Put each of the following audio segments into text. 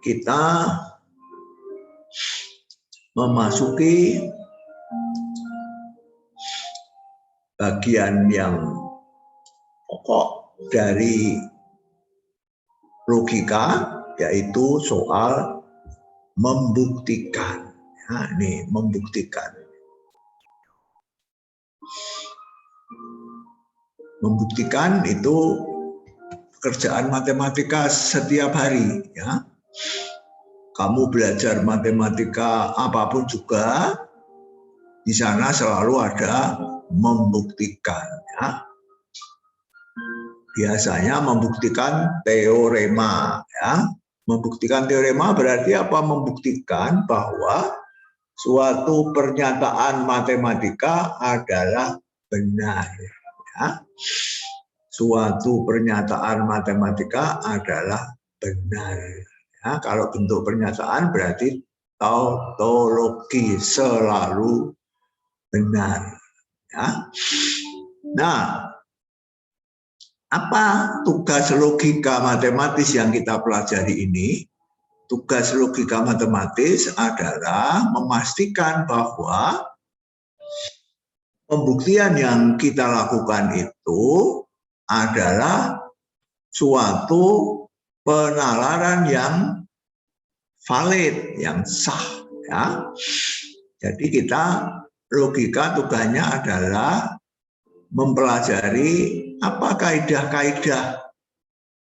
kita memasuki bagian yang pokok dari logika, yaitu soal membuktikan. Nah, ini membuktikan. Membuktikan itu pekerjaan matematika setiap hari, ya. Kamu belajar matematika apapun juga, di sana selalu ada membuktikan, ya. Biasanya membuktikan teorema, ya. Membuktikan teorema berarti apa? Membuktikan bahwa suatu pernyataan matematika adalah benar, ya. Suatu pernyataan matematika adalah benar. Ya, kalau bentuk pernyataan berarti tautologi, selalu benar. Ya. Nah, apa tugas logika matematis yang kita pelajari ini? Tugas logika matematis adalah memastikan bahwa pembuktian yang kita lakukan itu adalah suatu penalaran yang valid, yang sah, ya. Jadi kita logika tugasnya adalah mempelajari apa kaidah-kaidah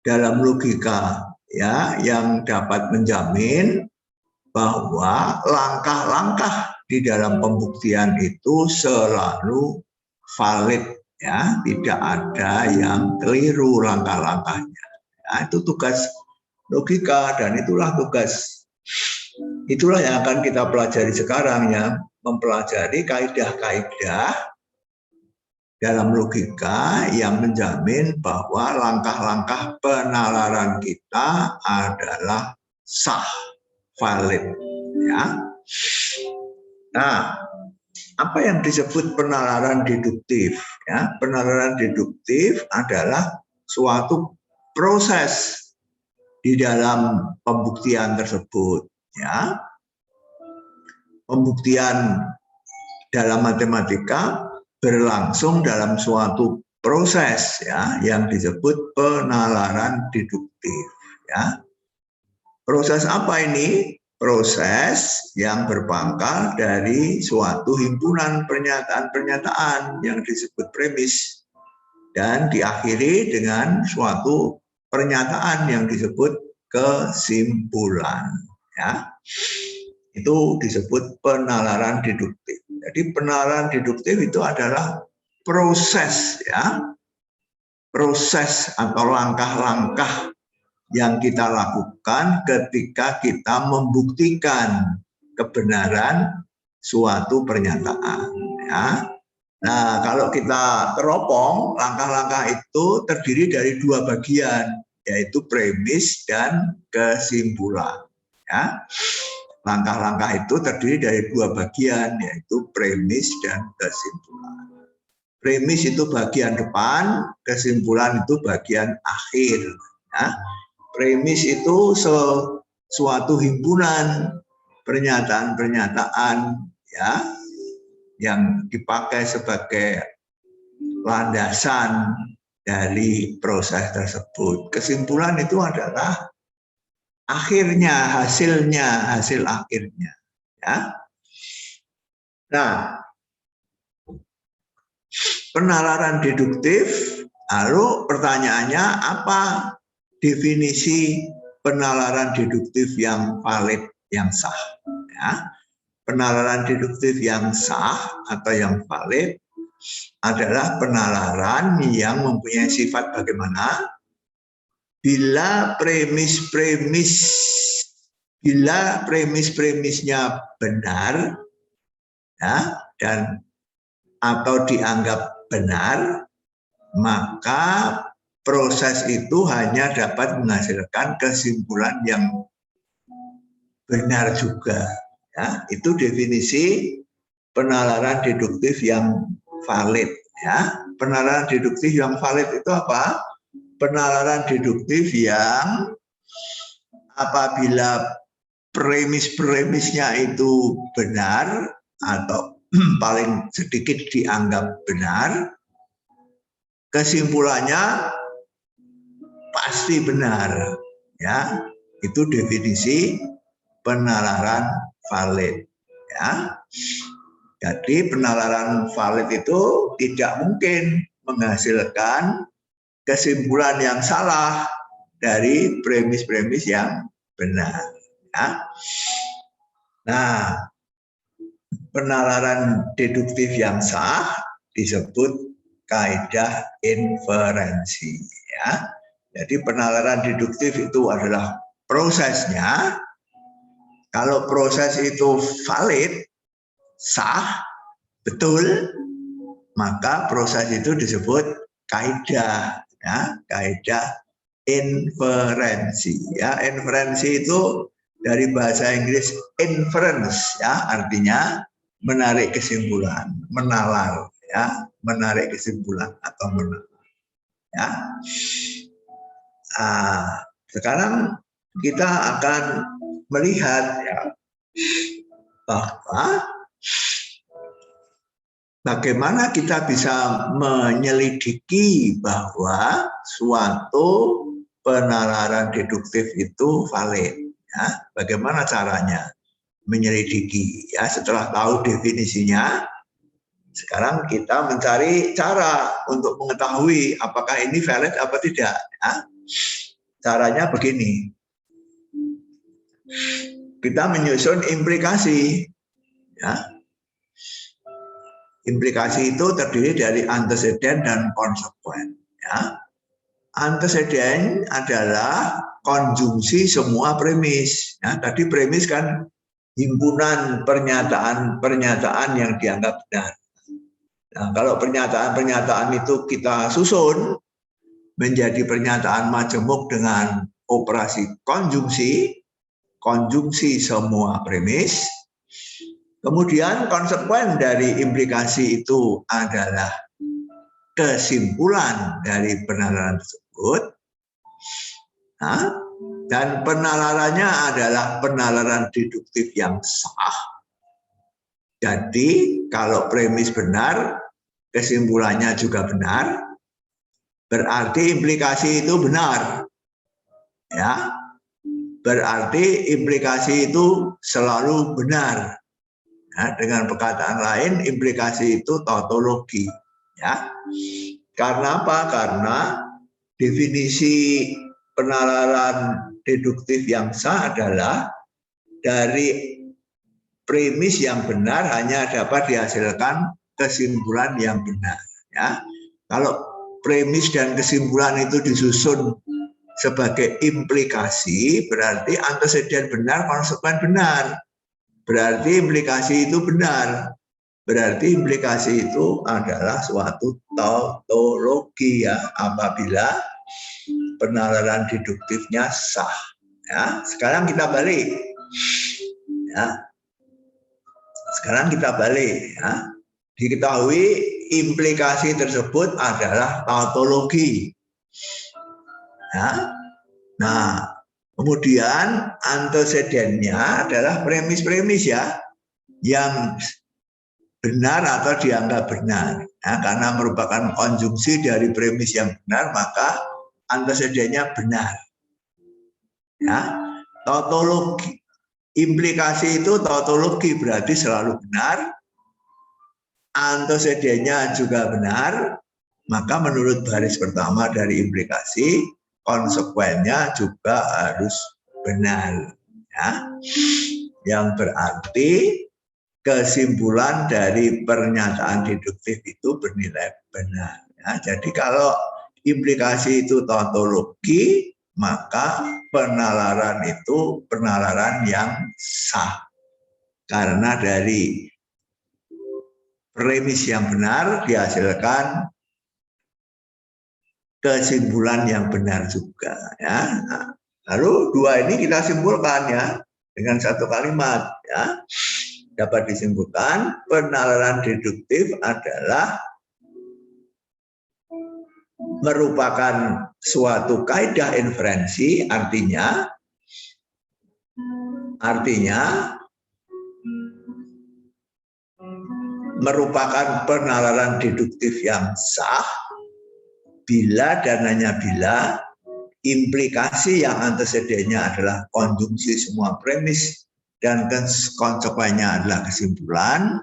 dalam logika, ya, yang dapat menjamin bahwa langkah-langkah di dalam pembuktian itu selalu valid, ya, tidak ada yang keliru langkah-langkahnya. Nah, itu tugas logika dan itulah yang akan kita pelajari sekarang, ya, mempelajari kaidah-kaidah dalam logika yang menjamin bahwa langkah-langkah penalaran kita adalah sah, valid, ya. Nah, apa yang disebut penalaran deduktif, ya? Penalaran deduktif adalah suatu proses di dalam pembuktian tersebut, ya. Pembuktian dalam matematika berlangsung dalam suatu proses, ya, yang disebut penalaran deduktif, ya. Proses apa ini? Proses yang berpangkal dari suatu himpunan pernyataan-pernyataan yang disebut premis dan diakhiri dengan suatu pernyataan yang disebut kesimpulan, ya. Itu disebut penalaran deduktif. Jadi penalaran deduktif itu adalah proses, ya, proses atau langkah-langkah yang kita lakukan ketika kita membuktikan kebenaran suatu pernyataan, ya. Nah, kalau kita teropong, langkah-langkah itu terdiri dari dua bagian, yaitu premis dan kesimpulan, ya. Langkah-langkah itu terdiri dari dua bagian, yaitu premis dan kesimpulan. Premis itu bagian depan, kesimpulan itu bagian akhir, ya. Premis itu suatu himpunan pernyataan-pernyataan, ya, yang dipakai sebagai landasan dari proses tersebut. Kesimpulan itu adalah akhirnya, hasil akhirnya, ya. Nah, penalaran deduktif, lalu pertanyaannya apa definisi penalaran deduktif yang valid, yang sah, ya. Penalaran deduktif yang sah atau yang valid adalah penalaran yang mempunyai sifat bagaimana? Bila premis-premisnya benar, ya, dan atau dianggap benar, maka proses itu hanya dapat menghasilkan kesimpulan yang benar juga, ya. Itu definisi penalaran deduktif yang valid, ya. Penalaran deduktif yang valid itu apa? penalaran deduktif yang apabila premis-premisnya itu benar atau paling sedikit dianggap benar, kesimpulannya pasti benar. Ya, itu definisi penalaran valid. Ya, jadi penalaran valid itu tidak mungkin menghasilkan kesimpulan yang salah dari premis-premis yang benar. Ya. Nah, penalaran deduktif yang sah disebut kaidah inferensi. Ya. Jadi penalaran deduktif itu adalah prosesnya. Kalau proses itu valid, sah, betul, maka proses itu disebut kaidah, ya, kaidah inferensi. Ya, inferensi itu dari bahasa Inggris inference, ya, artinya menarik kesimpulan, menalar, ya, menarik kesimpulan atau menalar. Ya. Sekarang kita akan melihat, ya, bahwa bagaimana kita bisa menyelidiki bahwa suatu penalaran deduktif itu valid. Ya, bagaimana caranya menyelidiki? Ya, setelah tahu definisinya, sekarang kita mencari cara untuk mengetahui apakah ini valid apa tidak. Ya. Caranya begini, kita menyusun implikasi. Ya. Implikasi itu terdiri dari anteseden dan konsekuen. Ya. Anteseden adalah konjungsi semua premis. Ya, tadi premis kan himpunan pernyataan-pernyataan yang dianggap benar. Nah, kalau pernyataan-pernyataan itu kita susun menjadi pernyataan majemuk dengan operasi konjungsi semua premis. Kemudian konsekuen dari implikasi itu adalah kesimpulan dari penalaran tersebut. Nah, dan penalarannya adalah penalaran deduktif yang sah. Jadi kalau premis benar, kesimpulannya juga benar, berarti implikasi itu benar. Ya, berarti implikasi itu selalu benar. Ya, dengan perkataan lain, implikasi itu tautologi. Ya, karena apa? Karena definisi penalaran deduktif yang sah adalah dari premis yang benar hanya dapat dihasilkan kesimpulan yang benar. Ya, kalau premis dan kesimpulan itu disusun sebagai implikasi, berarti anteseden benar, konsekuen benar. Berarti implikasi itu benar. Berarti implikasi itu adalah suatu tautologi, ya, apabila penalaran deduktifnya sah. Ya, sekarang kita balik. Ya. Sekarang kita balik. Ya. Diketahui implikasi tersebut adalah tautologi. Ya. Nah, kemudian antecedennya adalah premis-premis, ya, yang benar atau dianggap benar. Nah, karena merupakan konjungsi dari premis yang benar, maka antecedennya benar. Ya, tautologi. Implikasi itu tautologi, berarti selalu benar. Antecedennya juga benar, maka menurut baris pertama dari implikasi, konsekuennya juga harus benar. Ya. Yang berarti kesimpulan dari pernyataan deduktif itu bernilai benar. Ya, jadi kalau implikasi itu tautologi, maka penalaran itu penalaran yang sah. Karena dari premis yang benar dihasilkan kesimpulan yang benar juga. Ya. Nah, lalu dua ini kita simpulkan, ya, dengan satu kalimat. Ya. Dapat disimpulkan penalaran deduktif adalah merupakan suatu kaidah inferensi, artinya merupakan penalaran deduktif yang sah bila dan hanya bila implikasi yang antecedennya adalah konjungsi semua premis dan konsekuensinya adalah kesimpulan,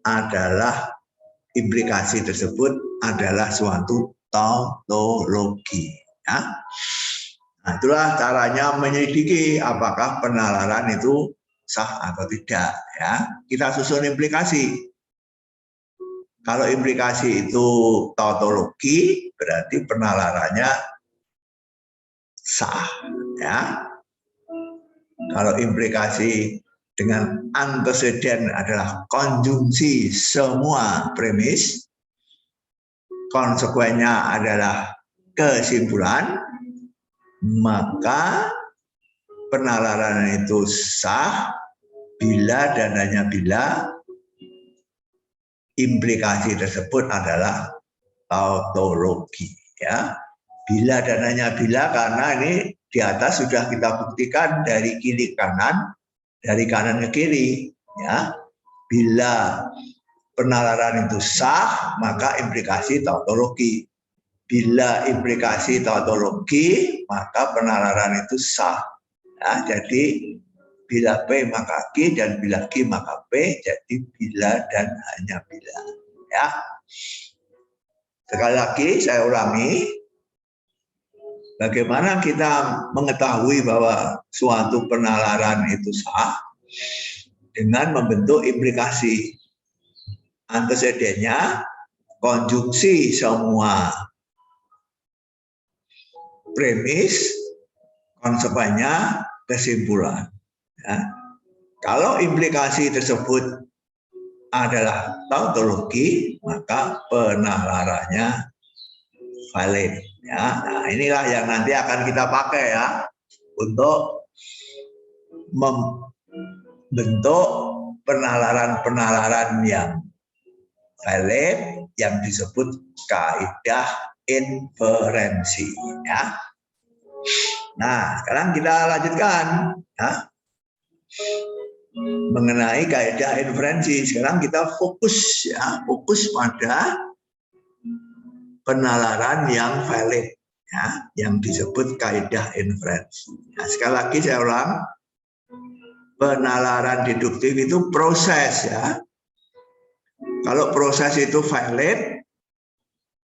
adalah implikasi tersebut adalah suatu tautologi. Ya. Nah, itulah caranya menyelidiki apakah penalaran itu sah atau tidak. Ya. Kita susun implikasi. Kalau implikasi itu tautologi, berarti penalarannya sah. Ya. Kalau implikasi dengan anteseden adalah konjungsi semua premis, konsekuensinya adalah kesimpulan, maka penalaran itu sah bila dan hanya bila implikasi tersebut adalah tautologi. Ya. Bila dan hanya bila, karena ini di atas sudah kita buktikan dari kiri kanan, dari kanan ke kiri. Ya. Bila penalaran itu sah, maka implikasi tautologi. Bila implikasi tautologi, maka penalaran itu sah. Ya, jadi bila P maka Q, dan bila Q maka P, jadi bila dan hanya bila. Ya. Sekali lagi saya ulangi, bagaimana kita mengetahui bahwa suatu penalaran itu sah? Dengan membentuk implikasi. Antecedennya konjungsi semua premis, konsekuensinya kesimpulan. Ya. Kalau implikasi tersebut adalah tautologi, maka penalarannya valid. Ya. Nah, inilah yang nanti akan kita pakai ya untuk membentuk penalaran-penalaran yang valid yang disebut kaidah inferensi. Ya. Nah, sekarang kita lanjutkan. Ya. Mengenai kaidah inferensi, sekarang kita fokus pada penalaran yang valid, ya, yang disebut kaidah inferensi. Nah, sekali lagi saya ulang, penalaran deduktif itu proses, ya. Kalau proses itu valid,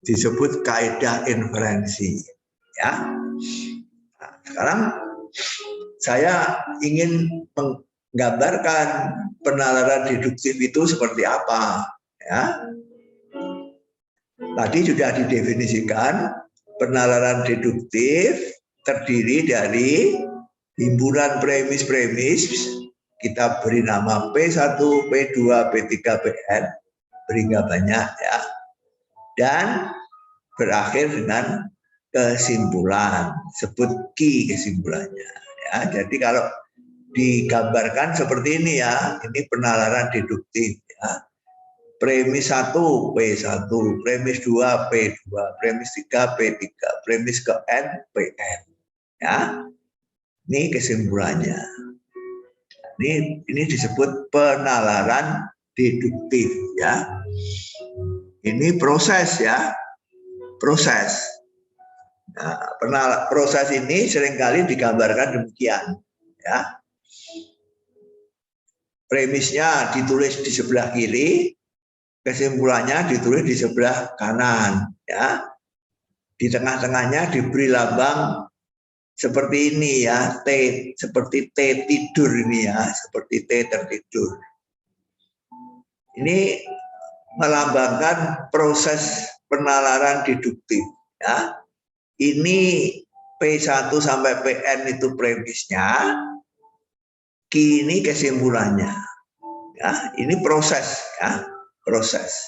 disebut kaidah inferensi, ya. Nah, sekarang saya ingin menggambarkan penalaran deduktif itu seperti apa, ya. Tadi sudah didefinisikan, penalaran deduktif terdiri dari himpunan premis-premis, kita beri nama P1, P2, P3, Pn, beri nggak banyak ya, dan berakhir dengan kesimpulan, sebut key kesimpulannya. Ya, jadi kalau digambarkan seperti ini ya, ini penalaran deduktif ya. Premis 1 P1, premis 2 P2, premis 3 P3, premis ke N Pn. Ya. Ini kesimpulannya. Ini disebut penalaran deduktif ya. Ini proses ya. Proses. Nah, proses ini seringkali digambarkan demikian ya. Premisnya ditulis di sebelah kiri, kesimpulannya ditulis di sebelah kanan, ya. Di tengah-tengahnya diberi lambang seperti ini ya, T, seperti T tidur ini ya, seperti T tertidur. Ini melambangkan proses penalaran deduktif, ya. Ini P1 sampai Pn itu premisnya, Q ini kesimpulannya. Ya, ini proses ya. Proses.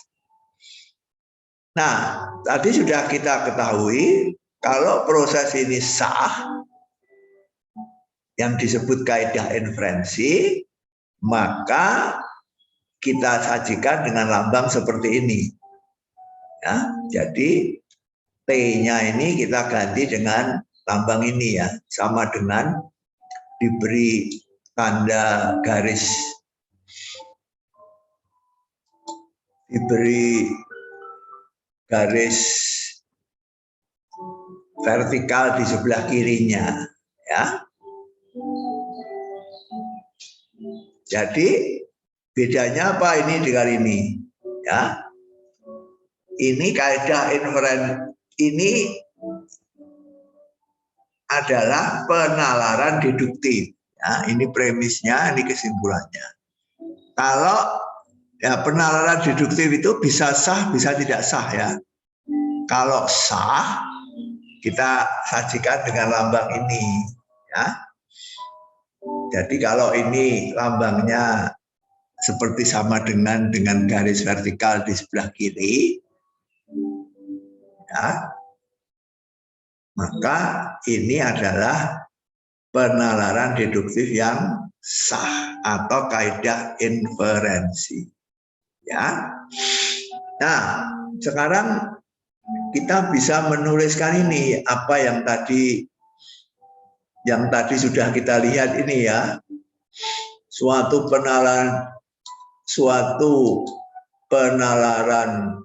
Nah, tadi sudah kita ketahui kalau proses ini sah, yang disebut kaidah inferensi, maka kita sajikan dengan lambang seperti ini. Ya, jadi T-nya ini kita ganti dengan lambang ini ya, sama dengan diberi tanda garis, diberi garis vertikal di sebelah kirinya ya. Jadi bedanya apa ini dengan ini ya? Ini kaidah inferensi ini adalah penalaran deduktif ya. Ini premisnya, ini kesimpulannya. Kalau ya penalaran deduktif itu bisa sah, bisa tidak sah ya. Kalau sah, kita sajikan dengan lambang ini ya. Jadi kalau ini lambangnya seperti sama dengan garis vertikal di sebelah kiri ya, maka ini adalah penalaran deduktif yang sah atau kaidah inferensi ya. Nah, sekarang kita bisa menuliskan ini apa yang tadi sudah kita lihat ini ya. Suatu penalaran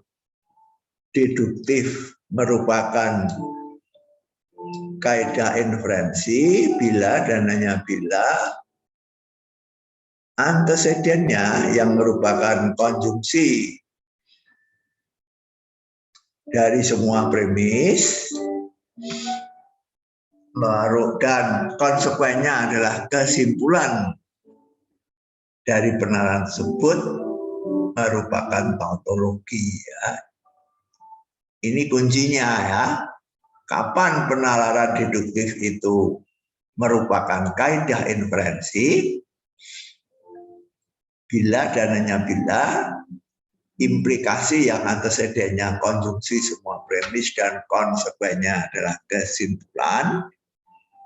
deduktif merupakan kaidah inferensi bila dan hanya bila antecedennya yang merupakan konjungsi dari semua premis dan konsekuennya adalah kesimpulan dari penalaran tersebut merupakan tautologi ya. Ini kuncinya ya. Kapan penalaran deduktif itu merupakan kaidah inferensi? Bila dan hanya bila implikasi yang antecedennya konjungsi semua premis dan konsekuensinya adalah kesimpulan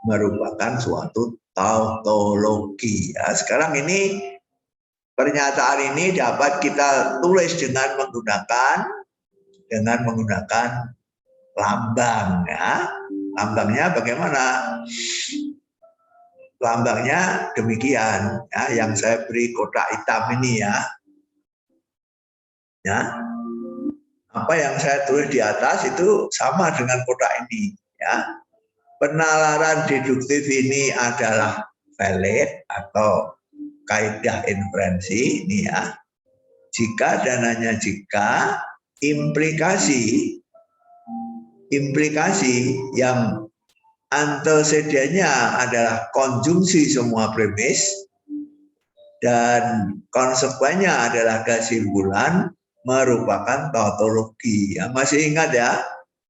merupakan suatu tautologi. Ya, sekarang ini pernyataan ini dapat kita tulis dengan menggunakan lambang ya. Lambangnya bagaimana? Lambangnya demikian ya, yang saya beri kotak hitam ini ya. Ya. Apa yang saya tulis di atas itu sama dengan kotak ini ya. Penalaran deduktif ini adalah valid atau kaidah inferensi ini ya. Jika dan hanya jika implikasi yang antecedennya adalah konjungsi semua premis dan konsekuensinya adalah kesimpulan merupakan tautologi. Ya, masih ingat ya?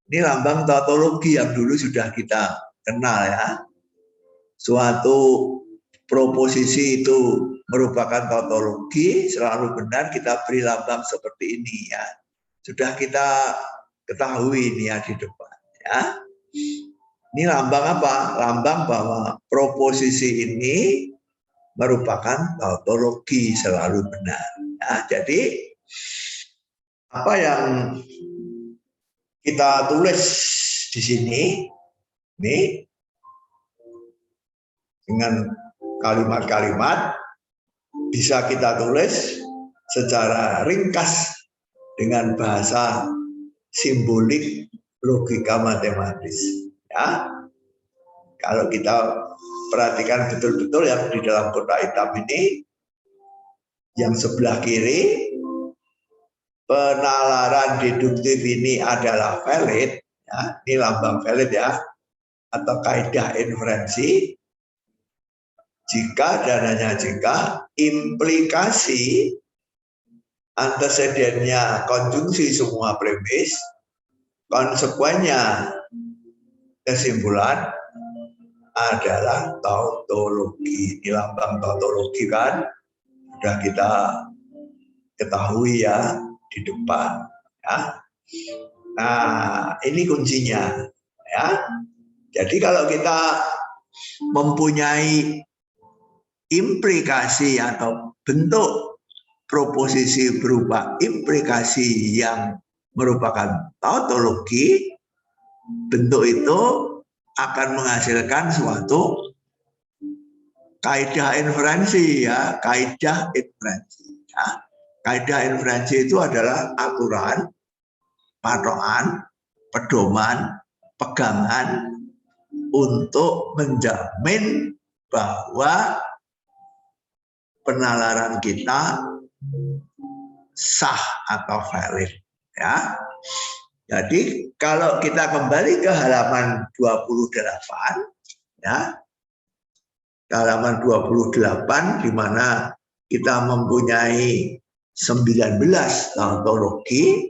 Ini lambang tautologi yang dulu sudah kita kenal ya. Suatu proposisi itu merupakan tautologi, selalu benar kita beri lambang seperti ini ya. Sudah kita ketahui ini ya di depan ya. Ini lambang apa? Lambang bahwa proposisi ini merupakan tautologi, selalu benar. Ya, jadi apa yang kita tulis di sini ini dengan kalimat-kalimat bisa kita tulis secara ringkas dengan bahasa simbolik logika matematis ya. Kalau kita perhatikan betul-betul yang di dalam kotak hitam ini, yang sebelah kiri penalaran deduktif ini adalah valid ya, ini lambang valid ya, atau kaidah inferensi jika dan hanya jika implikasi antecedennya konjungsi semua premis, konsekuensinya kesimpulan adalah tautologi. Ini lambang tautologi kan sudah kita ketahui ya di depan ya. Nah, ini kuncinya ya. Jadi kalau kita mempunyai implikasi atau bentuk proposisi berupa implikasi yang merupakan tautologi, bentuk itu akan menghasilkan suatu kaidah inferensi ya, kaidah inferensi ya. Kaidah inferensi itu adalah aturan, patokan, pedoman, pegangan untuk menjamin bahwa penalaran kita sah atau valid ya. Jadi kalau kita kembali ke halaman 28 ya. Halaman 28 di mana kita mempunyai 19 tautologi.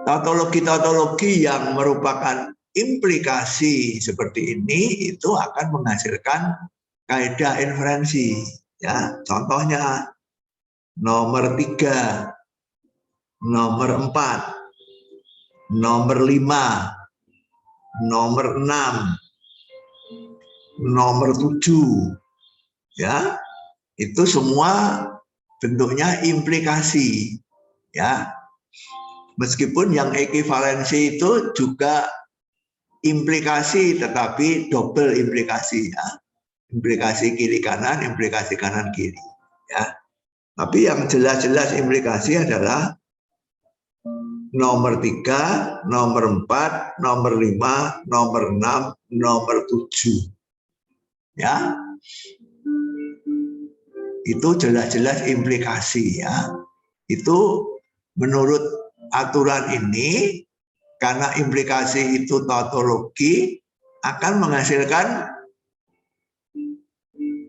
Tautologi yang merupakan implikasi seperti ini itu akan menghasilkan kaidah inferensi ya. Contohnya nomor 3, nomor 4, nomor 5, nomor 6, nomor 7 ya. Itu semua bentuknya implikasi ya. Meskipun yang ekivalensi itu juga implikasi tetapi double implikasi ya. Implikasi kiri kanan, implikasi kanan kiri ya. Tapi yang jelas-jelas implikasi adalah nomor 3, nomor 4, nomor 5, nomor 6, nomor 7 ya. Itu jelas-jelas implikasi ya. Itu menurut aturan ini, karena implikasi itu tautologi, akan menghasilkan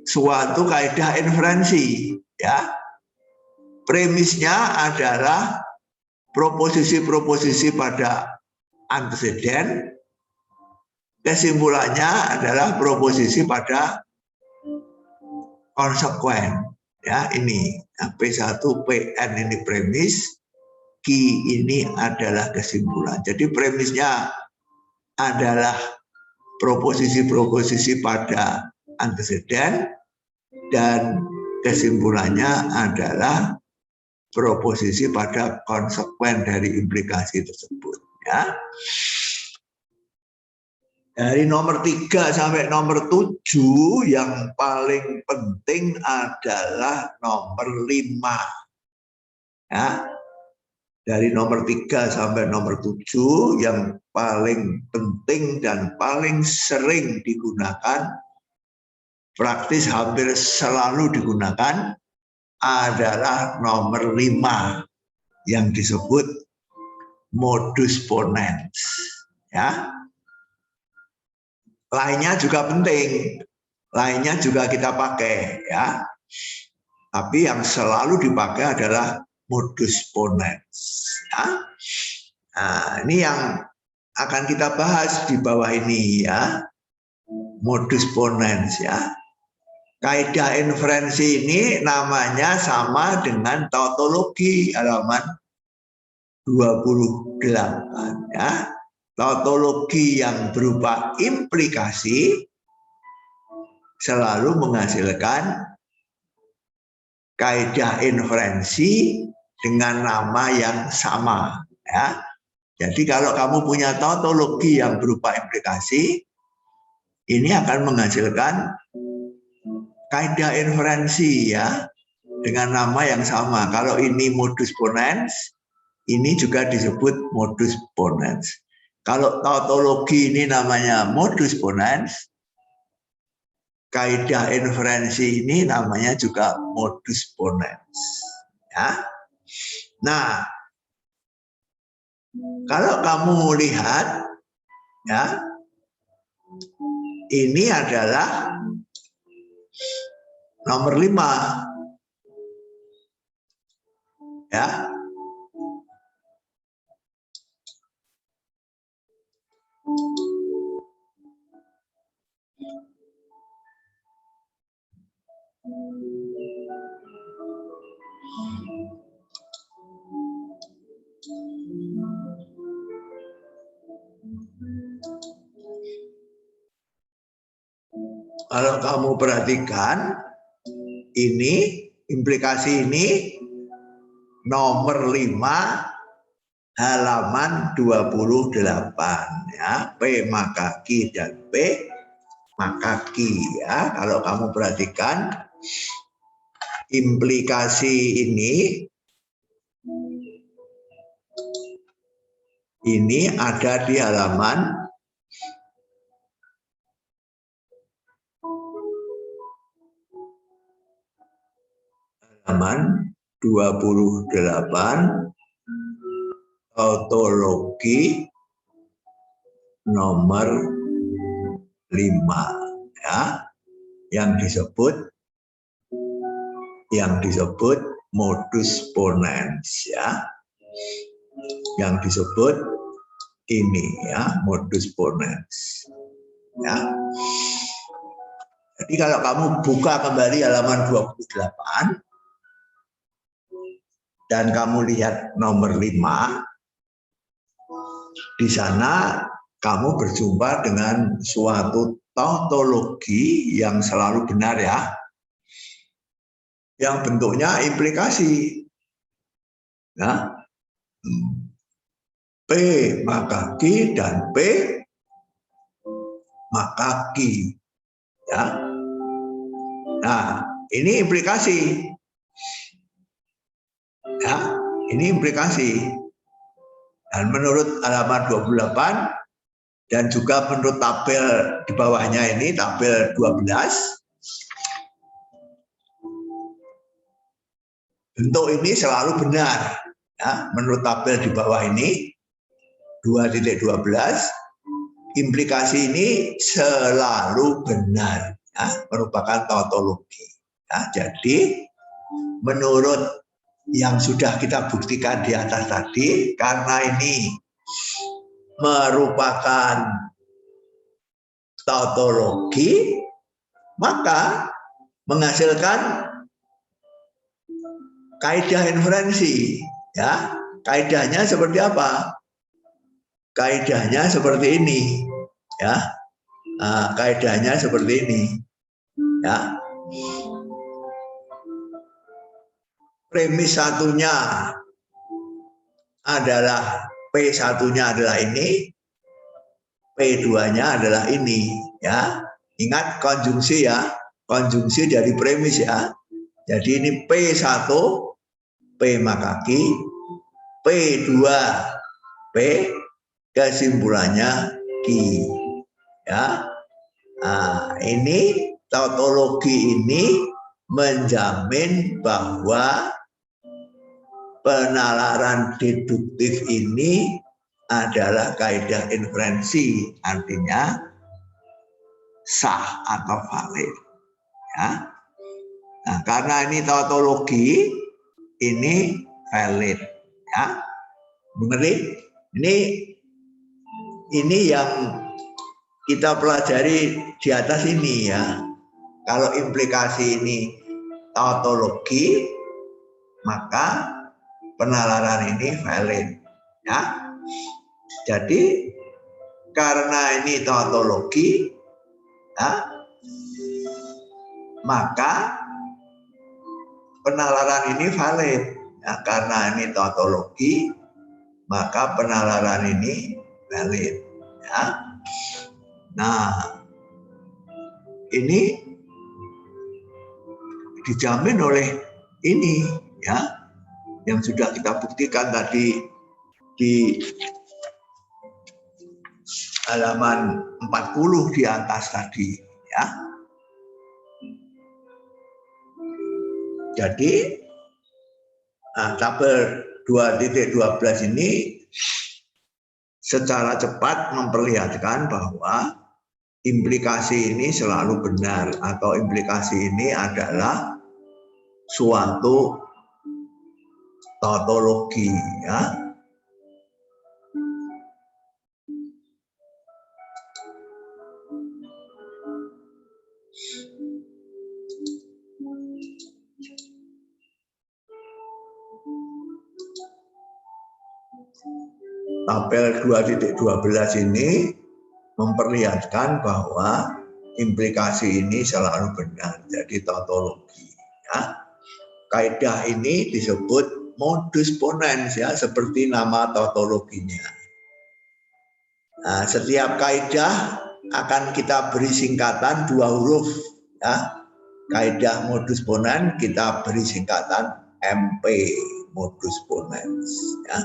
suatu kaidah inferensi ya. Premisnya adalah proposisi-proposisi pada anteseden, kesimpulannya adalah proposisi pada konsekuen ya. Ini P1PN ini premis, Q ini adalah kesimpulan. Jadi premisnya adalah proposisi-proposisi pada anteseden dan kesimpulannya adalah proposisi pada konsekuen dari implikasi tersebut ya. Dari nomor 3 sampai nomor 7 yang paling penting adalah nomor 5 ya. Dari nomor 3 sampai nomor 7 yang paling penting dan paling sering digunakan, praktis hampir selalu digunakan, adalah nomor 5 yang disebut modus ponens ya. Lainnya juga penting, lainnya juga kita pakai ya. Tapi yang selalu dipakai adalah modus ponens ya. Nah, ini yang akan kita bahas di bawah ini ya. Modus ponens ya. Kaidah inferensi ini namanya sama dengan tautologi halaman 28 ya. Tautologi yang berupa implikasi selalu menghasilkan kaidah inferensi dengan nama yang sama ya. Jadi kalau kamu punya tautologi yang berupa implikasi, ini akan menghasilkan kaidah inferensi ya dengan nama yang sama. Kalau ini modus ponens, ini juga disebut modus ponens. Kalau tautologi ini namanya modus ponens, kaidah inferensi ini namanya juga modus ponens ya. Nah, kalau kamu lihat ya, ini adalah nomor 5 ya. Kalau kamu perhatikan, ini implikasi ini nomor 5 halaman 28 ya, P maka Q dan P maka Q ya. Kalau kamu perhatikan implikasi ini ada di halaman 28 tautologi nomor 5 ya, yang disebut modus ponens ya, yang disebut ini ya, modus ponens ya. Jadi kalau kamu buka kembali halaman 28 dan kamu lihat nomor 5, di sana kamu berjumpa dengan suatu tautologi yang selalu benar ya, yang bentuknya implikasi. Nah, P maka Q dan P maka Q ya. Nah, ini implikasi ya, ini implikasi. Dan menurut halaman 28 dan juga menurut tabel di bawahnya ini, tabel 12, bentuk ini selalu benar ya. Menurut tabel di bawah ini 2.12, implikasi ini selalu benar ya, merupakan tautologi ya. Jadi menurut yang sudah kita buktikan di atas tadi, karena ini merupakan tautologi, maka menghasilkan kaidah inferensi ya. Kaidahnya seperti apa? Kaidahnya seperti ini ya. Nah, kaidahnya seperti ini ya. Premis satunya adalah P satunya adalah ini, P2-nya adalah ini ya. Ingat konjungsi ya, konjungsi dari premis ya. Jadi ini P1 P maka Q, P2 P, kesimpulannya Q ya. Nah, ini tautologi ini menjamin bahwa penalaran deduktif ini adalah kaidah inferensi, artinya sah atau valid ya. Nah, karena ini tautologi, ini valid ya. Mengerti? Ini yang kita pelajari di atas ini ya. Kalau implikasi ini tautologi, maka penalaran ini valid ya. Jadi karena ini tautologi ya, maka penalaran ini valid ya. Karena ini tautologi, maka penalaran ini valid ya. Nah, ini dijamin oleh ini ya, yang sudah kita buktikan tadi di halaman 40 di atas tadi ya. Jadi tabel 2.12 ini secara cepat memperlihatkan bahwa implikasi ini selalu benar, atau implikasi ini adalah suatu tautologi ya. Tabel 2.12 ini memperlihatkan bahwa implikasi ini selalu benar, jadi tautologi ya. Kaidah ini disebut modus ponens ya, seperti nama tautologinya. Nah, setiap kaidah akan kita beri singkatan 2 huruf ya. Kaidah modus ponens kita beri singkatan MP, modus ponens ya.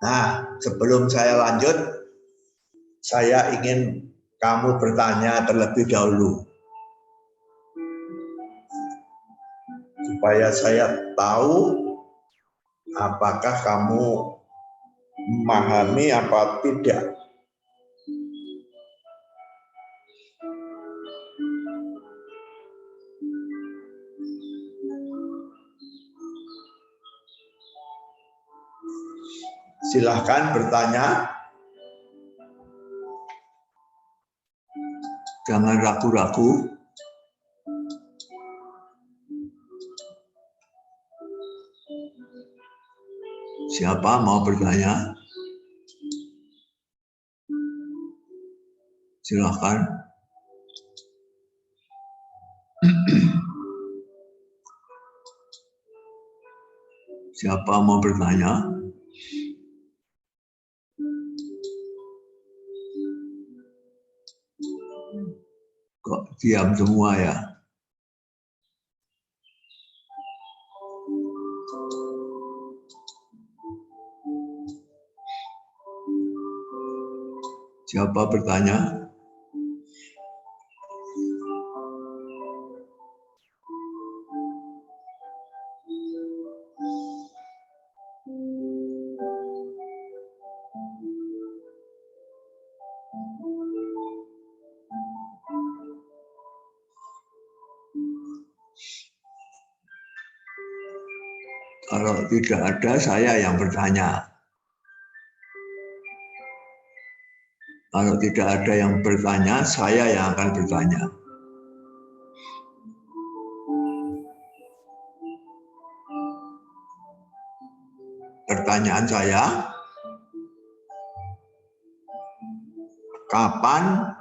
Nah, sebelum saya lanjut, saya ingin kamu bertanya terlebih dahulu supaya saya tahu apakah kamu memahami apa tidak. Silahkan bertanya, jangan ragu-ragu. Siapa mau bertanya? Silahkan. Siapa mau bertanya? Kok diam semua ya? Siapa bertanya? Kalau tidak ada, saya yang bertanya. Kalau tidak ada yang bertanya, saya yang akan bertanya. Pertanyaan saya, kapan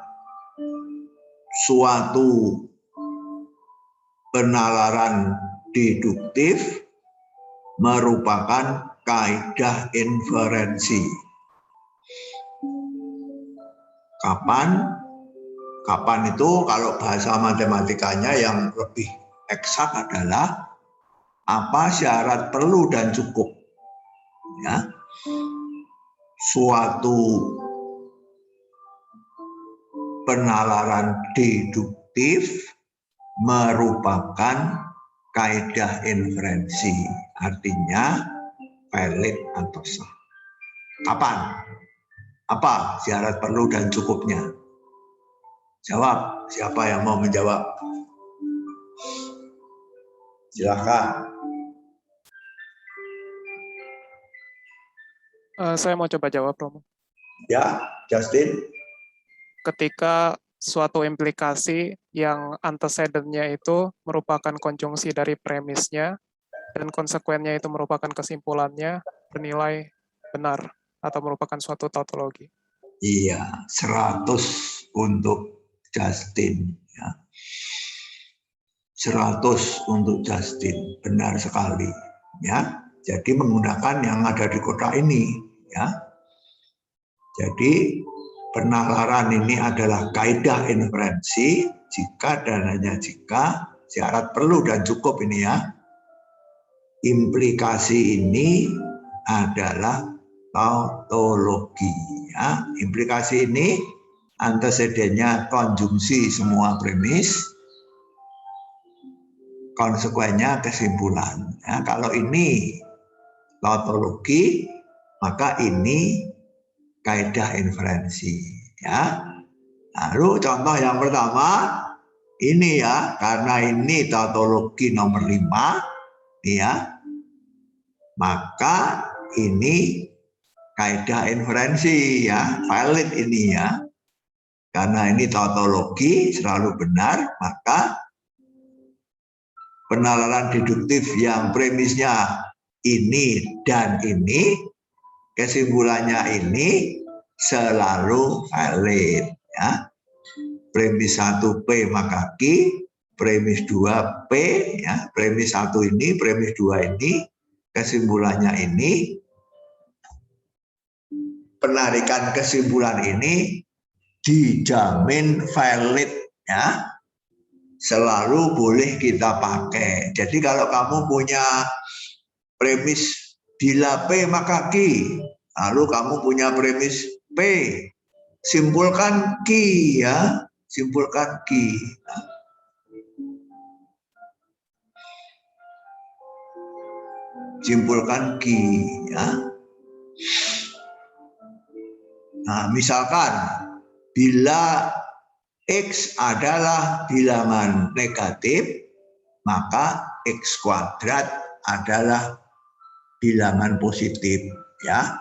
suatu penalaran deduktif merupakan kaidah inferensi? Kapan itu kalau bahasa matematikanya yang lebih eksak adalah apa syarat perlu dan cukup ya. Suatu penalaran deduktif merupakan kaidah inferensi, artinya valid atau sah. Kapan? Apa syarat perlu dan cukupnya? Jawab, siapa yang mau menjawab? Silakan. Saya mau coba jawab, Romo. Ya, Justin. Ketika suatu implikasi yang antecedennya itu merupakan konjungsi dari premisnya dan konsekuennya itu merupakan kesimpulannya, bernilai benar atau merupakan suatu tautologi. Iya, 100 untuk Justin. Ya. 100 untuk Justin, benar sekali. Ya, jadi menggunakan yang ada di kotak ini. Ya, jadi penalaran ini adalah kaidah inferensi jika dan hanya jika syarat perlu dan cukup ini ya. Implikasi ini adalah tautologi ya. Implikasi ini antecedennya konjungsi semua premis, konsekuennya kesimpulan ya. Kalau ini tautologi, maka ini kaidah inferensi ya. Lalu contoh yang pertama ini ya, karena ini tautologi nomor 5 ya, maka ini kaidah inferensi ya, valid ini ya. Karena ini tautologi selalu benar, maka penalaran deduktif yang premisnya ini dan ini, kesimpulannya ini selalu valid ya. Premis 1P maka Q, premis 2P, ya, premis 1 ini, premis 2 ini, kesimpulannya ini, penarikan kesimpulan ini dijamin valid, ya, selalu boleh kita pakai. Jadi kalau kamu punya premis bila P maka Q, lalu kamu punya premis P, simpulkan Q, ya, simpulkan Q. Simpulkan Q, ya. Nah, misalkan bila X adalah bilangan negatif, maka X kuadrat adalah bilangan positif, ya.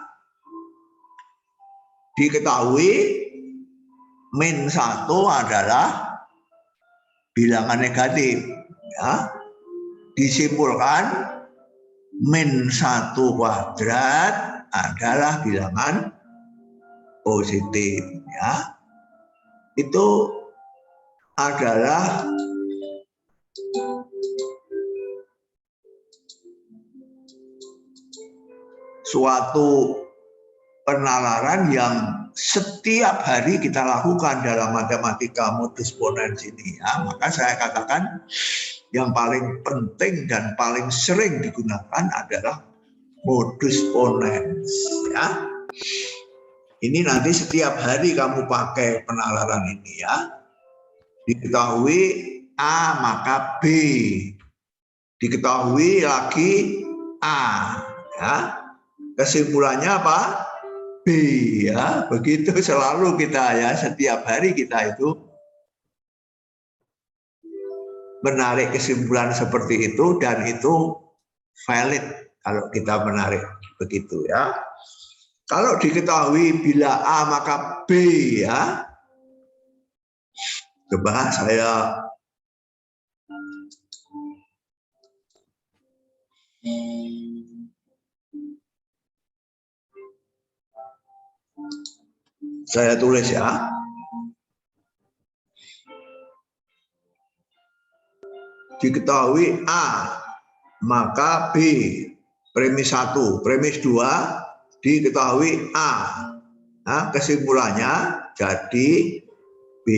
Diketahui min 1 adalah bilangan negatif, ya. Disimpulkan min 1 kuadrat adalah bilangan positif, ya. Itu adalah suatu penalaran yang setiap hari kita lakukan dalam matematika modus ponens ini, ya. Maka saya katakan yang paling penting dan paling sering digunakan adalah modus ponens, ya. Ini nanti setiap hari kamu pakai penalaran ini, ya. Diketahui A maka B, diketahui lagi A, ya. Kesimpulannya apa? B, ya. Begitu selalu kita, ya, setiap hari kita itu menarik kesimpulan seperti itu, dan itu valid kalau kita menarik begitu, ya. Kalau diketahui bila A maka B, ya. Coba saya tulis, ya. Diketahui A maka B, premis 1, premis 2 diketahui A. Nah, kesimpulannya jadi B,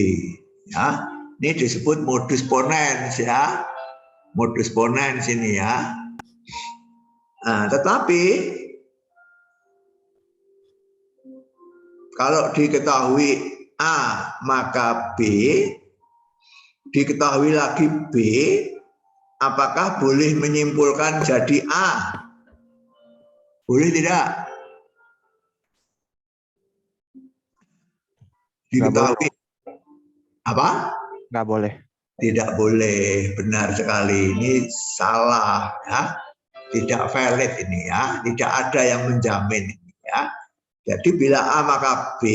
ya. Ini disebut modus ponens, ya. Modus ponens ini, ya. Nah, tetapi kalau diketahui A maka B, diketahui lagi B, apakah boleh menyimpulkan jadi A? Boleh tidak? Diketahui apa? Nggak boleh. Tidak boleh, benar sekali. Ini salah, ya. Tidak valid ini, ya. Tidak ada yang menjamin ini, ya. Jadi bila A maka B,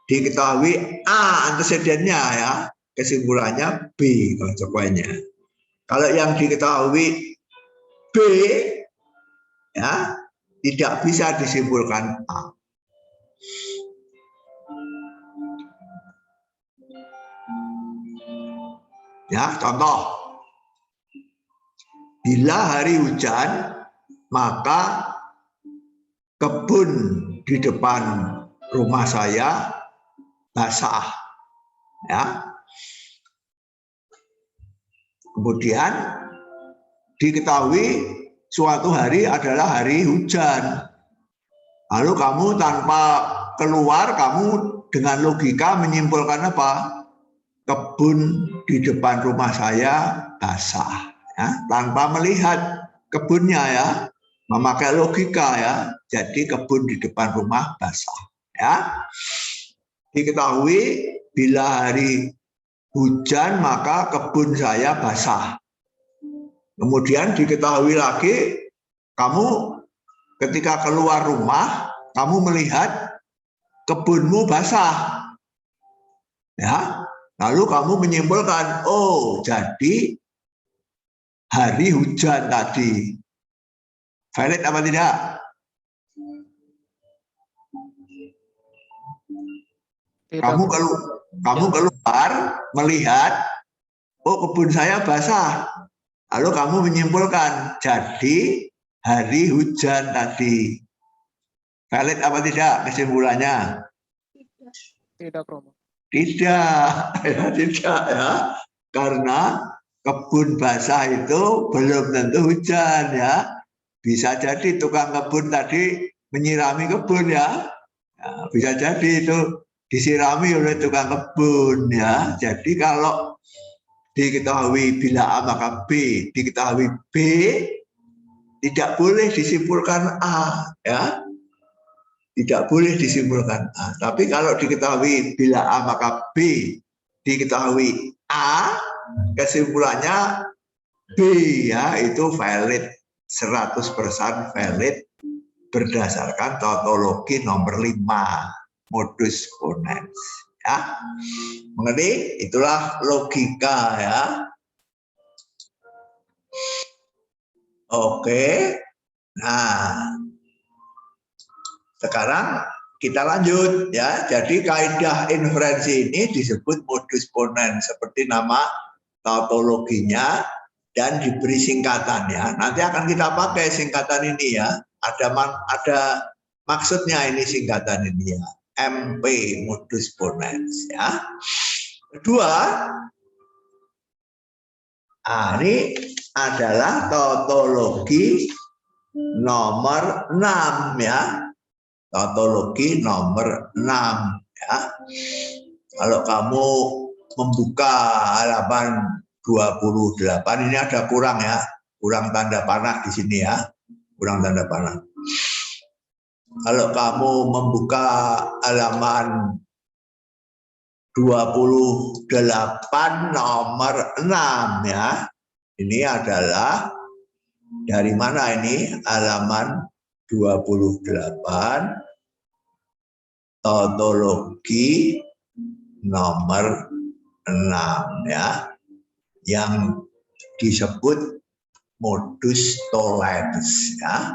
diketahui A antecedennya, ya. Kesimpulannya B konsekuensinya. Kalau yang diketahui B, ya, tidak bisa disimpulkan A. Ya, contoh. Bila hari hujan, maka kebun di depan rumah saya basah, ya. Kemudian diketahui suatu hari adalah hari hujan. Lalu kamu tanpa keluar, kamu dengan logika menyimpulkan apa? Kebun di depan rumah saya basah, ya. Tanpa melihat kebunnya, ya, memakai logika, ya. Jadi kebun di depan rumah basah, ya. Diketahui bila hari hujan maka kebun saya basah. Kemudian diketahui lagi, kamu ketika keluar rumah, kamu melihat kebunmu basah, ya. Lalu kamu menyimpulkan, oh, jadi hari hujan tadi. Valid apa tidak? Tidak. Kamu keluar melihat oh kebun saya basah. Lalu kamu menyimpulkan, jadi hari hujan tadi. Valid apa tidak kesimpulannya? Tidak, Romo. Tidak, ya, tidak ya. Karena kebun basah itu belum tentu hujan ya. Bisa jadi tukang kebun tadi menyirami kebun ya. Bisa jadi itu disirami oleh tukang kebun ya. Jadi kalau diketahui bila A maka B, diketahui B, tidak boleh disimpulkan A ya. Tidak boleh disimpulkan A. Tapi kalau diketahui bila A maka B, diketahui A, kesimpulannya B ya, itu valid, 100% valid berdasarkan tautologi nomor 5, modus ponens. Ya. Mengerti? Itulah logika ya. Oke. Nah, sekarang kita lanjut ya. Jadi kaidah inferensi ini disebut modus ponens seperti nama tautologinya dan diberi singkatan ya. Nanti akan kita pakai singkatan ini ya. Ada maksudnya ini singkatan ini ya. MP modus ponens ya. Kedua, ini adalah tautologi nomor 6 ya. Tautologi nomor 6 ya. Kalau kamu membuka halaman 28, ini ada kurang ya, kurang tanda panah di sini ya, kurang tanda panah. Kalau kamu membuka halaman 28 nomor 6 ya, ini adalah dari mana ini? Halaman 28 tautologi nomor 6 ya, yang disebut modus tollens ya.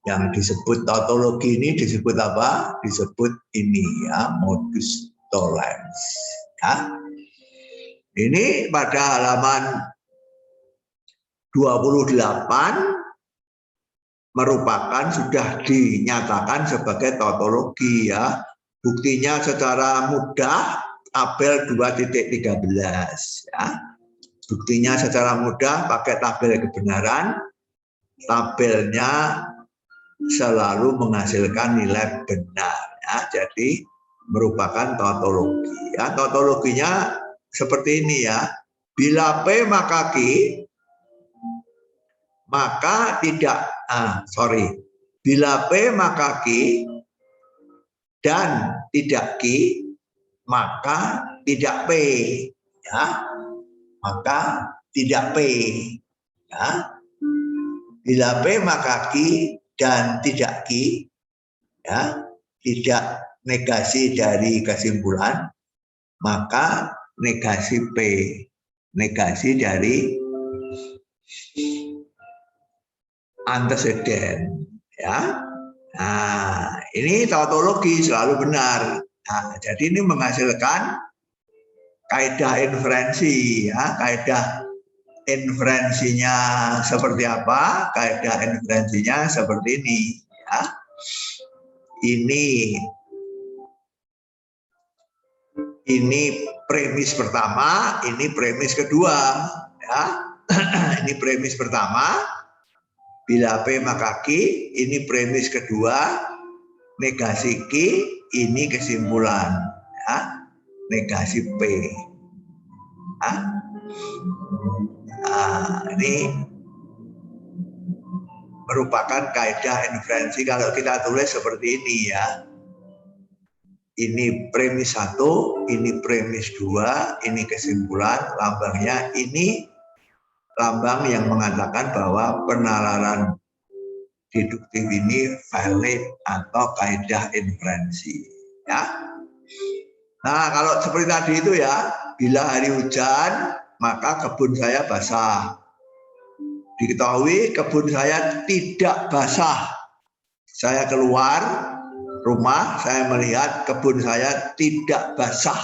Yang disebut tautologi ini disebut apa? Disebut ini ya, modus tollens ya. Ini pada halaman 28 merupakan sudah dinyatakan sebagai tautologi ya. Buktinya secara mudah tabel 2.13 ya. Buktinya secara mudah pakai tabel kebenaran. Tabelnya selalu menghasilkan nilai benar ya. Jadi merupakan tautologi ya. Tautologinya seperti ini ya. Bila P maka Q, maka tidak bila P maka Q dan tidak Q, maka tidak P ya, maka tidak P ya. Bila P maka Q dan tidak Q ya, tidak negasi dari kesimpulan, maka negasi P, negasi dari anteseden ya. Nah, ini tautologi selalu benar. Nah, jadi ini menghasilkan kaidah inferensi ya. Kaidah inferensinya seperti apa? Kaidah inferensinya seperti ini ya. Ini premis pertama, ini premis kedua ya. Ini premis pertama, bila P maka Q, ini premis kedua, negasi Q, ini kesimpulan ya, negasi P ya. Nah, ini merupakan kaidah inferensi kalau kita tulis seperti ini ya. Ini premis 1, ini premis 2, ini kesimpulan, lambangnya ini lambang yang mengatakan bahwa penalaran deduktif ini valid atau kaidah inferensi ya. Nah, kalau seperti tadi itu ya, bila hari hujan maka kebun saya basah. Diketahui kebun saya tidak basah. Saya keluar rumah, saya melihat kebun saya tidak basah.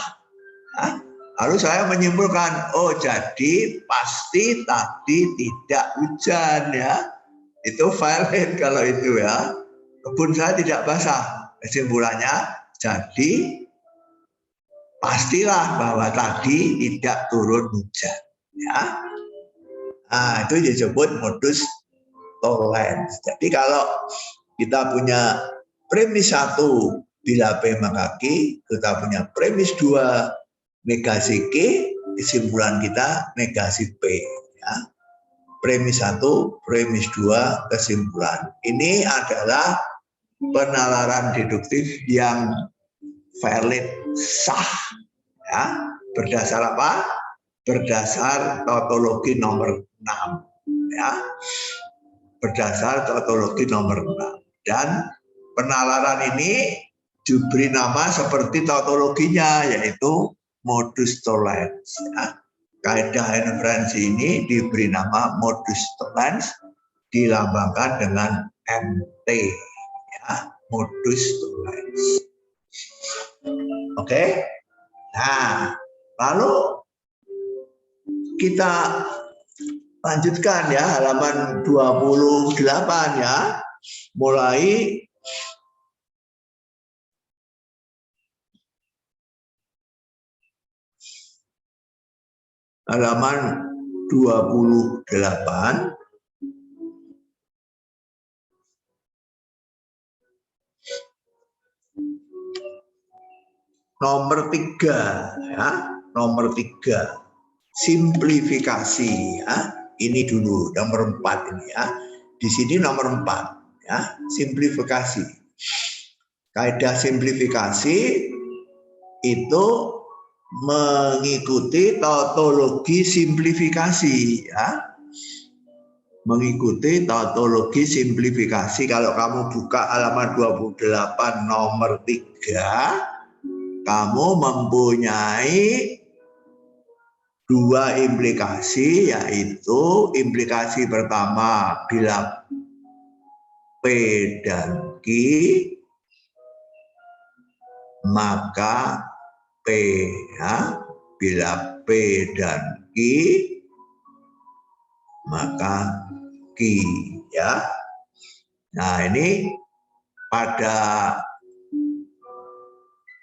Lalu saya menyimpulkan, oh jadi pasti tadi tidak hujan ya. Itu valid kalau itu ya. Kebun saya tidak basah. Kesimpulannya, jadi pastilah bahwa tadi tidak turun hujan ya. Nah, itu disebut modus tollens. Jadi kalau kita punya premis 1 bila P maka Q, kita punya premis 2 negasi Q, kesimpulan kita negasi P ya. Premis 1, premis 2, kesimpulan. Ini adalah penalaran deduktif yang valid, sah ya. Berdasar apa? Berdasar tautologi nomor 6 ya. Berdasar tautologi nomor 6. Dan penalaran ini diberi nama seperti tautologinya, yaitu modus tollens ya. Kaidah inferensi ini diberi nama modus tollens, dilambangkan dengan MT ya, modus tollens. Oke. Nah, lalu kita lanjutkan ya, halaman 28 ya. Mulai halaman 28. Nomor 3 ya, nomor 3 simplifikasi ya. Ini dulu nomor 4 ini ya. Di sini nomor 4 ya, simplifikasi. Kaidah simplifikasi itu mengikuti tautologi simplifikasi ya. Mengikuti tautologi simplifikasi. Kalau kamu buka halaman 28 nomor 3, kamu mempunyai 2 implikasi, yaitu implikasi pertama bila P dan Q maka P ya, bila P dan Q maka Q ya. Nah, ini pada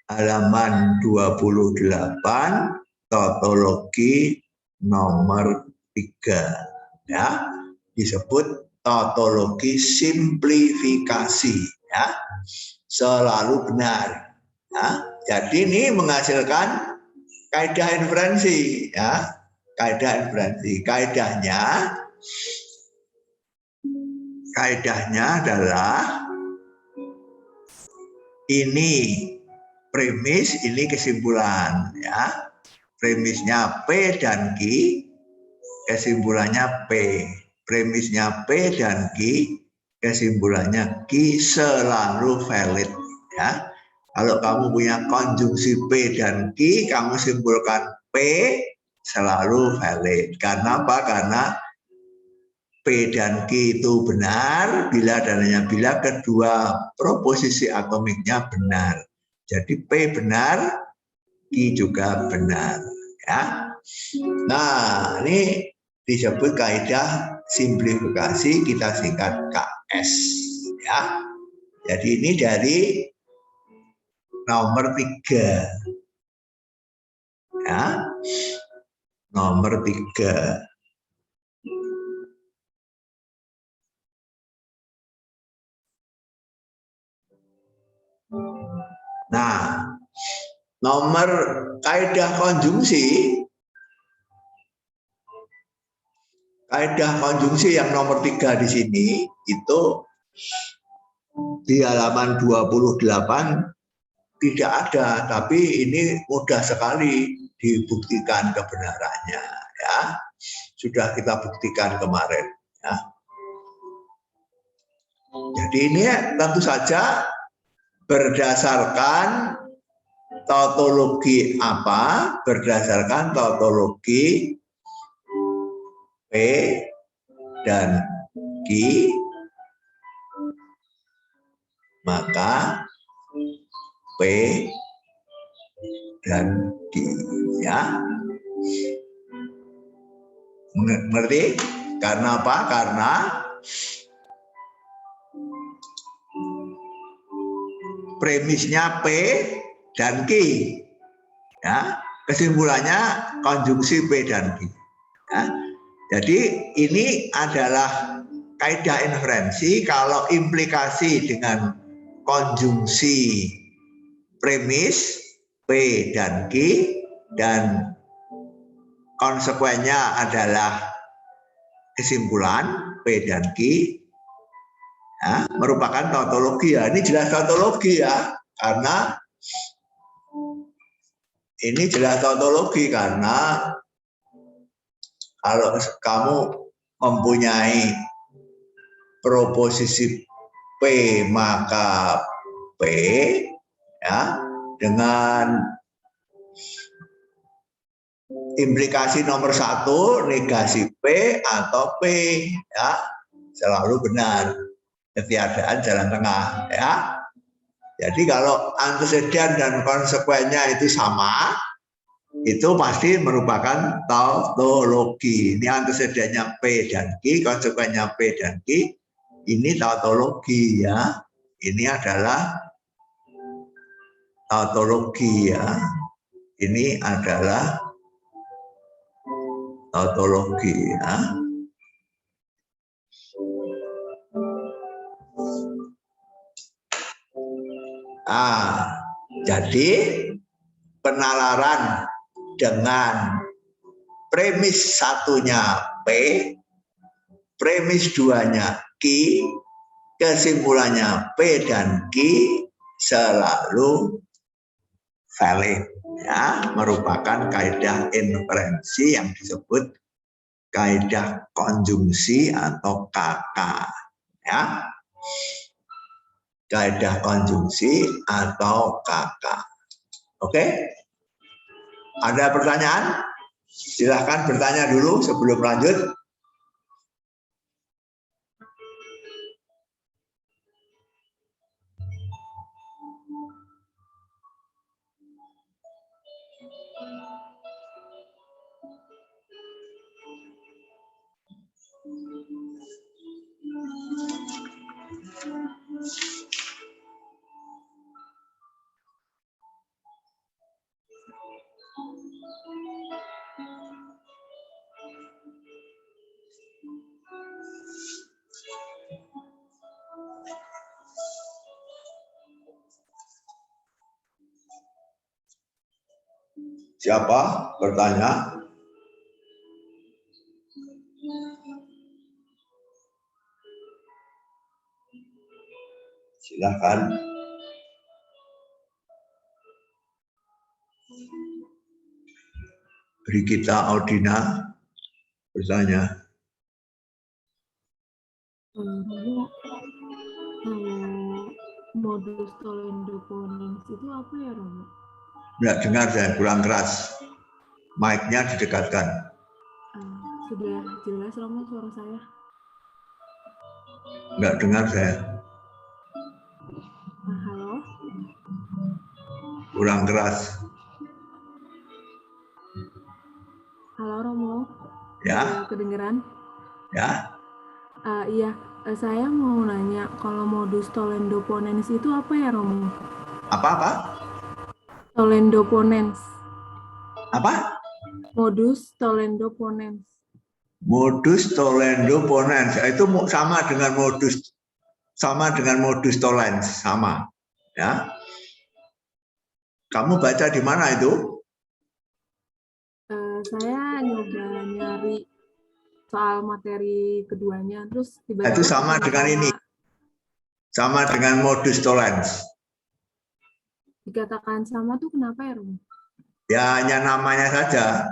halaman 28 tautologi nomor 3 ya, disebut tautologi simplifikasi ya, selalu benar ya. Jadi ini menghasilkan kaidah inferensi ya, kaidah inferensi. Kaidahnya adalah ini premis, ini kesimpulan ya. Premisnya P dan Q, kesimpulannya P. Premisnya P dan Q, kesimpulannya Q selalu valid ya. Kalau kamu punya konjungsi P dan Q, kamu simpulkan P selalu valid. Karena apa? Karena P dan Q itu benar bila dan hanya bila kedua proposisi atomiknya benar. Jadi P benar, Q juga benar ya. Nah, ini disebut kaidah simplifikasi, kita singkat KS ya. Jadi ini dari nomor 3 ya. Nomor 3. Nah, nomor kaidah konjungsi yang nomor 3 di sini itu di halaman 28 tidak ada, tapi ini mudah sekali dibuktikan kebenarannya ya. Sudah kita buktikan kemarin ya. Jadi ini tentu saja berdasarkan tautologi apa? Berdasarkan tautologi P dan Q, maka P dan Q Ya. Mengerti? Karena apa? Karena premisnya P dan Q. Ya, kesimpulannya konjungsi P dan Q. Ya. Jadi ini adalah kaidah inferensi kalau implikasi dengan konjungsi premis P dan Q dan konsekuennya adalah kesimpulan P dan Q, ya, merupakan tautologi ya. Ini jelas tautologi ya, karena ini jelas tautologi karena kalau kamu mempunyai proposisi P maka P ya dengan implikasi nomor 1 negasi P atau P ya selalu benar, ketiadaan jalan tengah ya. Jadi kalau anteseden dan konsekuennya itu sama, itu pasti merupakan tautologi. Ini antecedennya P dan Q, konsekuennya P dan Q, ini tautologi ya. Ini adalah tautologi ya. Ini adalah tautologi ya. Jadi penalaran dengan premis satunya P, premis duanya Q, kesimpulannya P dan Q selalu valid ya, merupakan kaidah inferensi yang disebut kaidah konjungsi atau KK ya. Kaidah konjungsi atau KK. Oke? Ada pertanyaan? Silahkan bertanya dulu sebelum lanjut. Siapa bertanya? Silakan. Brigita Audina bertanya. Modus tollendo ponens itu apa ya, Romo? Nggak dengar saya, kurang keras. Mic-nya didekatkan. Sudah jelas, Romo, suara saya? Nggak dengar saya. Halo? Kurang keras. Halo, Romo? Ya. Kedengeran? Ya. Iya, saya mau nanya, kalau modus tollendo ponens itu apa ya, Romo? Apa? Tollendo ponens. Apa? Modus tollendo ponens. Modus tollendo ponens itu sama dengan modus tollens, sama. Ya. Kamu baca di mana itu? Saya nyoba nyari soal materi keduanya, terus tiba-tiba Itu sama dengan ini. Sama dengan modus tollens. Dikatakan sama tuh kenapa ya, Romo? Ya hanya namanya saja.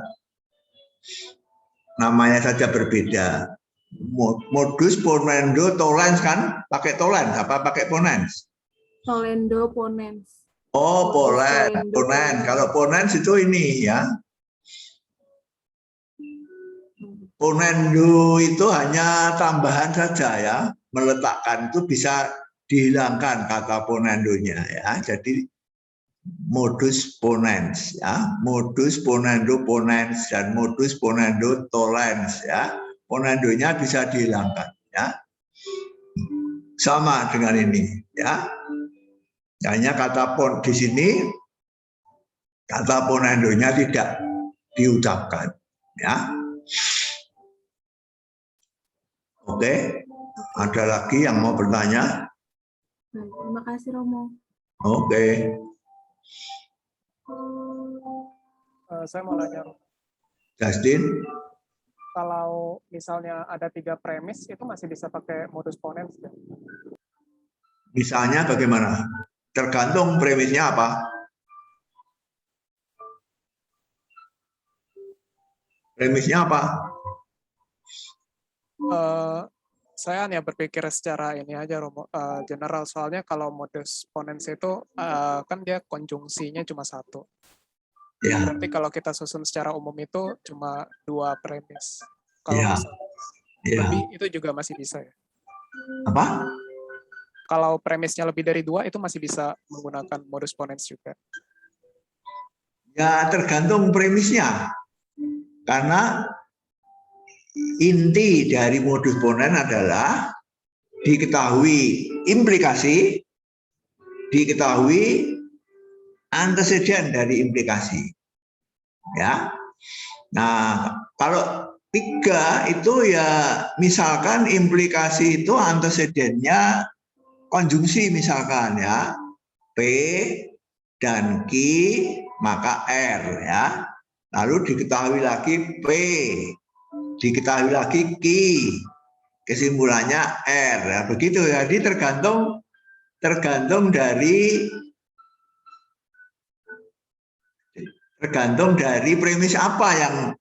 Namanya saja berbeda. Modus ponendo tollens kan pakai tollens apa pakai ponens? Tollendo ponens. Oh, ponens. Kalau ponens itu ini ya. Ponendo itu hanya tambahan saja ya. Meletakkan itu bisa dihilangkan kata ponendonya ya. Jadi modus ponens ya, modus ponendo ponens dan modus ponendo tollens ya. Ponendonya bisa dihilangkan ya. Sama dengan ini ya. Hanya kata pon di sini kata ponendonya tidak diucapkan ya. Oke, ada lagi yang mau bertanya? Baik, terima kasih Romo. Oke. Saya mau nanya, Justin, kalau misalnya ada 3 premis, itu masih bisa pakai modus ponens? misalnya bagaimana? Tergantung premisnya apa. Premisnya apa? Saya hanya berpikir secara ini aja, Romo, general. Soalnya kalau modus ponens itu kan dia konjungsinya cuma 1. Ya, Berarti kalau kita susun secara umum itu cuma 2 premis. Kalau ya, misalnya ya. lebih itu juga masih bisa ya. Apa? Kalau premisnya lebih dari 2 itu masih bisa menggunakan modus ponens juga. Ya, tergantung premisnya. Karena inti dari modus ponens adalah diketahui implikasi, diketahui anteseden dari implikasi. Ya. Nah, kalau 3 itu ya misalkan implikasi itu antecedennya konjungsi misalkan ya. P dan Q maka R ya. Lalu diketahui lagi P, diketahui lagi Q, kesimpulannya R. Ya, begitu. Jadi tergantung dari premis apa yang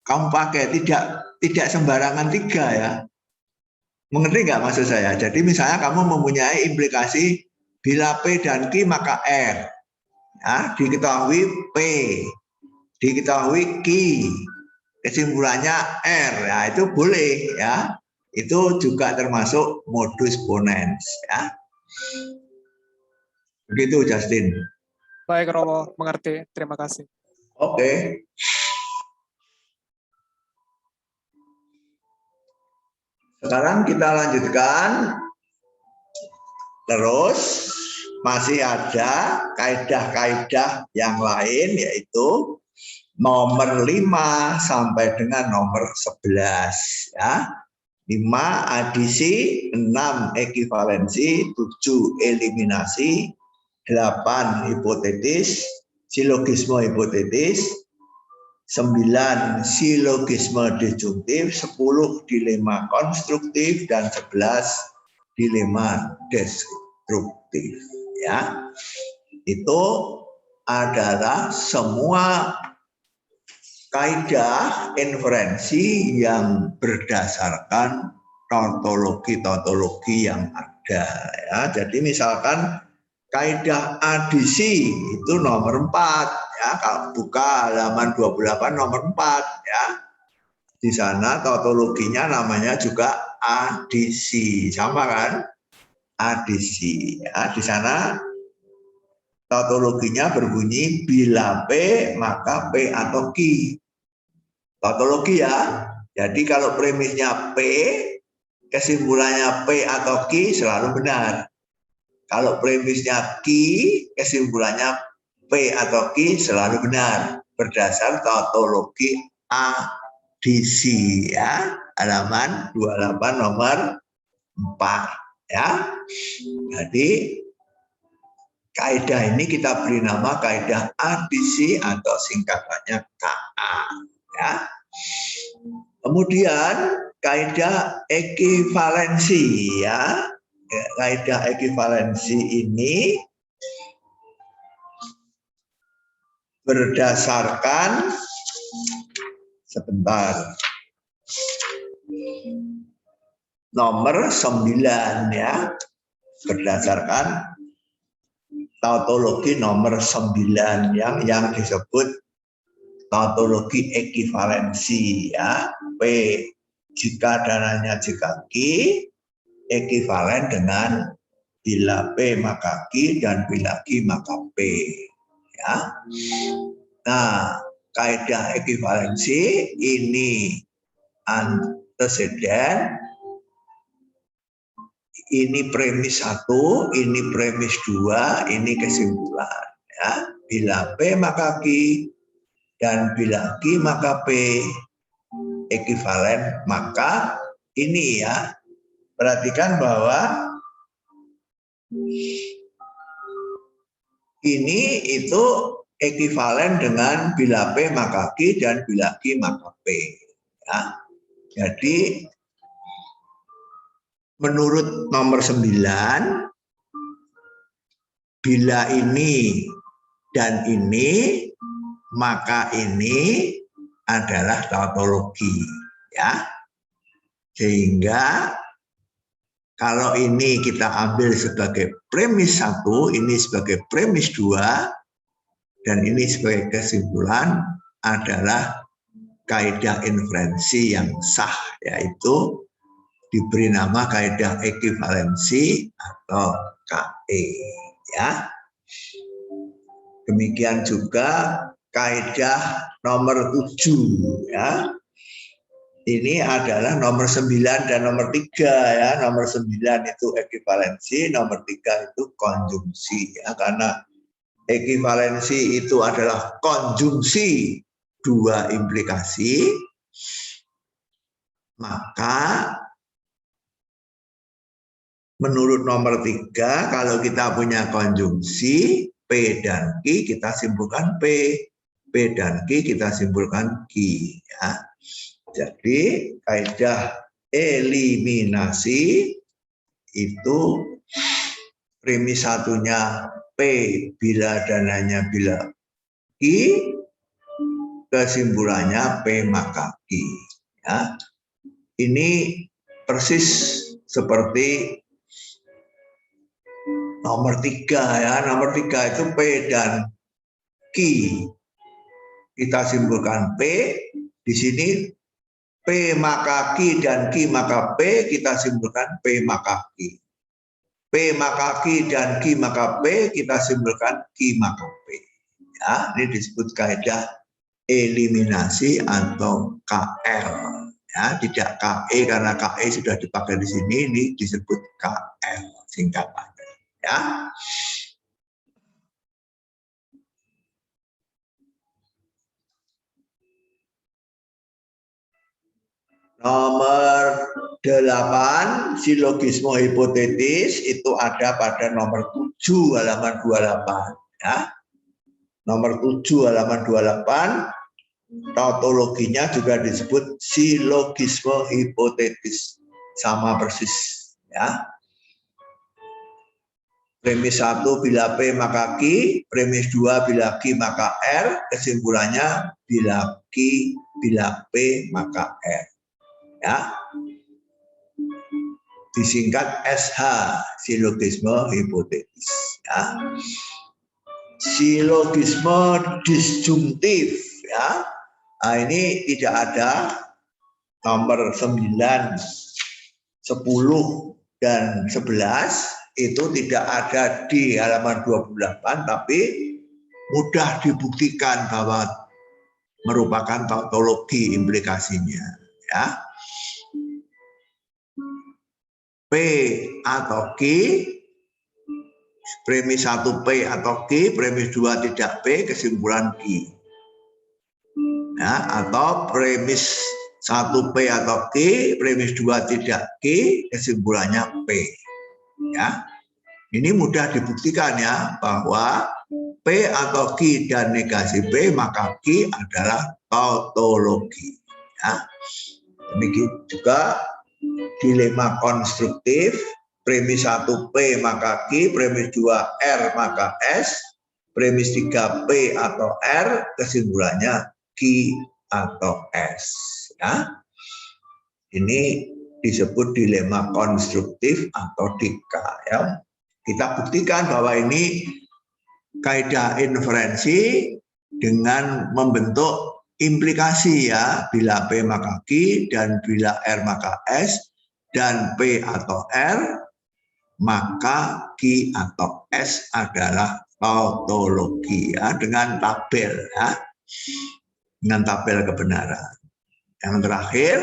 kamu pakai. Tidak sembarangan 3 ya. Mengerti nggak maksud saya? Jadi misalnya kamu mempunyai implikasi bila P dan Q maka R. Ya, diketahui P, diketahui Q, kesimpulannya R. Ya, itu boleh ya. Itu juga termasuk modus ponens ya. Begitu Justin. Baik, Romo, mengerti. Terima kasih. Oke. Sekarang kita lanjutkan. Terus masih ada kaidah-kaidah yang lain yaitu nomor 5 sampai dengan nomor 11 ya. 5 adisi, 6 ekivalensi, 7 eliminasi, 8 hipotetis, silogisme hipotetis, 9 silogisme disjungtif, 10 dilema konstruktif, dan 11 dilema destruktif ya. Itu adalah semua kaidah inferensi yang berdasarkan tautologi yang ada ya. Jadi misalkan kaidah adisi itu nomor 4 ya, kalau buka halaman 28 nomor 4 ya. Di sana tautologinya namanya juga adisi, sama kan? Adisi ya. Di sana tautologinya berbunyi bila P maka P atau Q. Tautologi ya. Jadi kalau premisnya P, kesimpulannya P atau Q selalu benar. Kalau premisnya Q, kesimpulannya P atau Q selalu benar. Berdasar tautologi adisi ya. Halaman 28 nomor 4 ya. Jadi kaidah ini kita beri nama kaidah adisi atau singkatannya KA ya. Kemudian kaidah ekivalensi ya. Kaidah ekivalensi ini berdasarkan nomor 9 ya. Berdasarkan tautologi nomor 9 yang disebut tautologi ekivalensi ya. P jika dan hanya jika Q ekivalen dengan bila P maka Q, dan bila Q maka P. Ya. Nah, kaidah ekivalensi ini anteseden, ini premis 1, ini premis 2, ini kesimpulan. Ya. Bila P maka Q, dan bila Q maka P ekivalen, maka ini ya, perhatikan bahwa ini itu ekivalen dengan bila P maka Q dan bila Q maka P. Ya. Jadi menurut nomor 9, bila ini dan ini, maka ini adalah tautologi. Ya. Sehingga kalau ini kita ambil sebagai premis 1, ini sebagai premis 2, dan ini sebagai kesimpulan, adalah kaidah inferensi yang sah, yaitu diberi nama kaidah ekivalensi atau KE. Ya. Demikian juga kaidah nomor 7. Ya. Ini adalah nomor 9 dan nomor 3 ya. Nomor 9 itu ekivalensi, nomor 3 itu konjungsi ya, karena ekivalensi itu adalah konjungsi dua implikasi, maka menurut nomor 3 kalau kita punya konjungsi P dan Q kita simpulkan P, P dan Q kita simpulkan Q ya. Jadi kaidah eliminasi itu premis satunya P bila dan hanya bila Q, kesimpulannya P maka Q. Ya. Ini persis seperti nomor 3 ya. Nomor 3 itu P dan Q kita simpulkan P. Di sini P maka Q dan Q maka P kita simpulkan P maka Q. P maka Q dan Q maka P kita simpulkan Q maka P. Ya, ini disebut kaidah eliminasi atau KL. Ya, tidak KE karena KE sudah dipakai di sini, ini disebut KL singkatannya. Ya. Nomor 8, silogisme hipotetis itu ada pada nomor 7 halaman 28 ya. Nomor 7 halaman 28, tautologinya juga disebut silogisme hipotetis, sama persis ya. Premis 1 bila P maka Q, premis 2 bila Q maka R, kesimpulannya bila Q bila P maka R. Ya, disingkat SH, silogisme hipotetis. Ya. Silogisme disjungtif, ya. Nah, ini tidak ada nomor 9, 10 dan 11 itu tidak ada di halaman 28, tapi mudah dibuktikan bahwa merupakan tautologi implikasinya. Ya. P atau Q, premis 1 P atau Q, premis 2 tidak P, kesimpulan Q. Ya, atau premis 1 P atau Q, premis 2 tidak Q, kesimpulannya P. Ya. Ini mudah dibuktikan ya, bahwa P atau Q dan negasi P, maka Q adalah tautologi. Ya. Demikian juga dilema konstruktif, premis 1 P maka Q, premis 2 R maka S, premis 3 P atau R, kesimpulannya Q atau S. Ya. Ini disebut dilema konstruktif atau DK. Ya. Kita buktikan bahwa ini kaidah inferensi dengan membentuk implikasi ya, bila P maka Q dan bila R maka S dan P atau R maka Q atau S adalah tautologi ya, dengan tabel ya, dengan tabel kebenaran. Yang terakhir,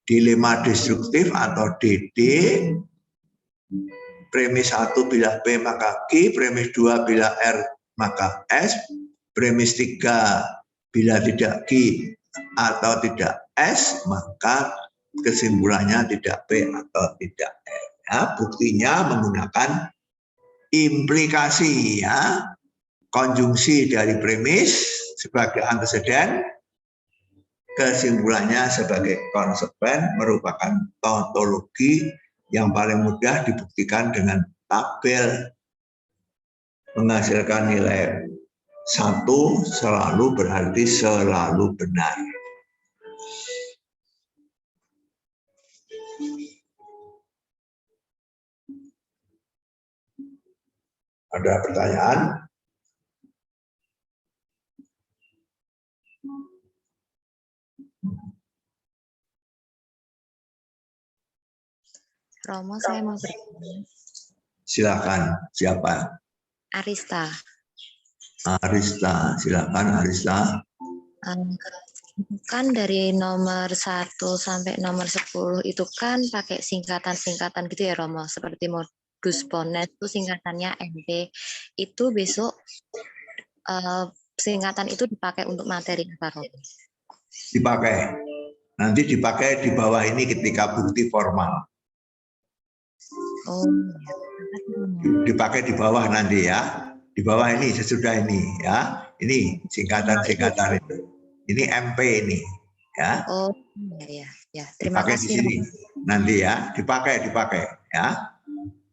dilema destruktif atau DD, premis 1 bila P maka Q, premis 2 bila R maka S, premis 3 bila tidak Q atau tidak S, maka kesimpulannya tidak P atau tidak R. Ya, buktinya menggunakan implikasi ya, konjungsi dari premis sebagai anteseden, kesimpulannya sebagai konsekuen, merupakan tautologi yang paling mudah dibuktikan dengan tabel, menghasilkan nilai 1 selalu berarti selalu benar. Ada pertanyaan? Romo, saya mau bertanya. Silakan. Siapa? Arista. Arista, silakan Arista. Kan dari nomor 1 sampai nomor 10 itu kan pakai singkatan-singkatan gitu ya Romo, seperti modus ponens itu singkatannya MP. Itu besok singkatan itu dipakai untuk materi apa Romo? Dipakai. Nanti dipakai di bawah ini ketika bukti formal. Oh, Dipakai di bawah nanti ya. Di bawah ini sesudah ini ya. Ini singkatan-singkatan itu. Ini MP ini ya. Oh, ya. Terima Dipakai kasih. di sini nanti ya. Dipakai ya.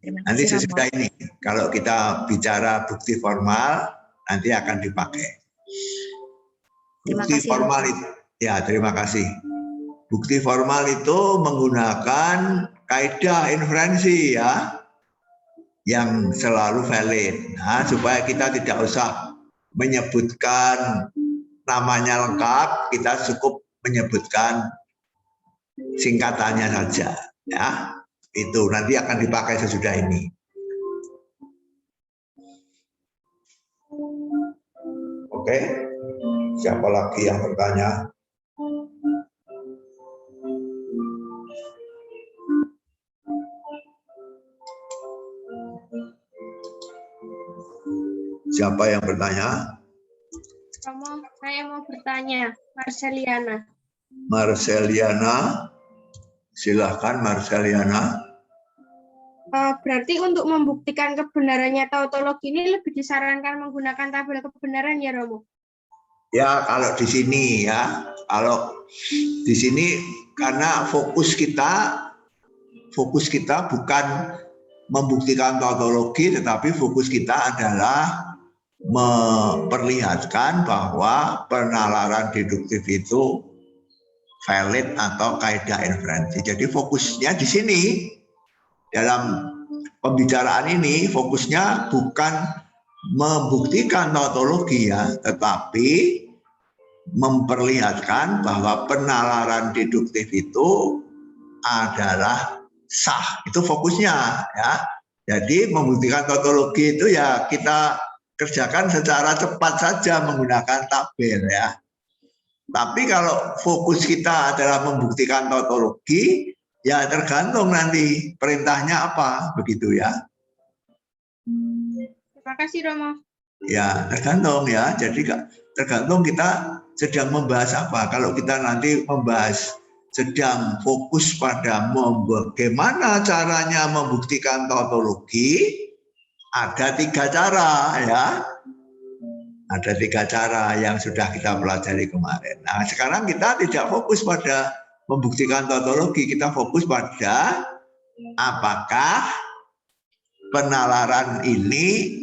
Nanti sesudah ini kalau kita bicara bukti formal nanti akan dipakai. Bukti formal itu ya, terima kasih. Bukti formal itu menggunakan kaidah inferensi ya, yang selalu valid. Nah, supaya kita tidak usah menyebutkan namanya lengkap, kita cukup menyebutkan singkatannya saja. Ya, itu nanti akan dipakai sesudah ini. Oke, siapa lagi yang bertanya? Siapa yang bertanya? Romo, saya mau bertanya. Marceliana. Marceliana, silahkan Marceliana. Berarti untuk membuktikan kebenarannya tautologi ini lebih disarankan menggunakan tabel kebenaran ya Romo? Ya kalau di sini ya, kalau di sini karena fokus kita bukan membuktikan tautologi, tetapi fokus kita adalah memperlihatkan bahwa penalaran deduktif itu valid atau kaidah inferensi. Jadi fokusnya di sini dalam pembicaraan ini fokusnya bukan membuktikan tautologi ya, tetapi memperlihatkan bahwa penalaran deduktif itu adalah sah. Itu fokusnya ya. Jadi membuktikan tautologi itu ya kita kerjakan secara cepat saja menggunakan tabel ya. Tapi kalau fokus kita adalah membuktikan tautologi, ya tergantung nanti perintahnya apa, begitu ya. Terima kasih Romo. Ya tergantung ya. Jadi tergantung kita sedang membahas apa. Kalau kita nanti membahas sedang fokus pada bagaimana caranya membuktikan tautologi, ada 3 cara ya. Ada 3 cara yang sudah kita pelajari kemarin. Nah sekarang kita tidak fokus pada membuktikan tautologi, kita fokus pada apakah penalaran ini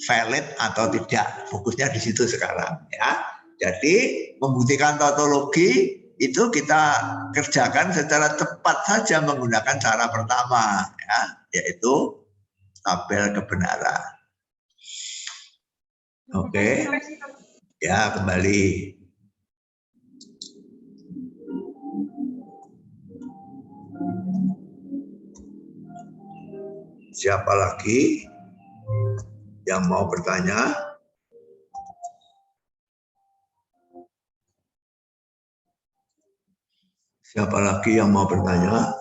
valid atau tidak. Fokusnya di situ sekarang ya. Jadi membuktikan tautologi itu kita kerjakan secara cepat saja menggunakan cara pertama ya, yaitu tabel kebenaran. Oke. Ya, kembali. Siapa lagi yang mau bertanya? Siapa lagi yang mau bertanya?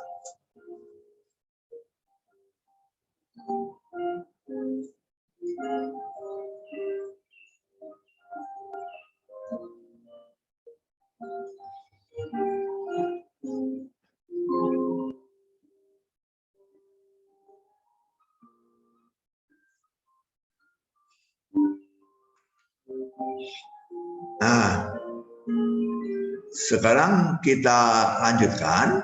Nah, sekarang kita lanjutkan.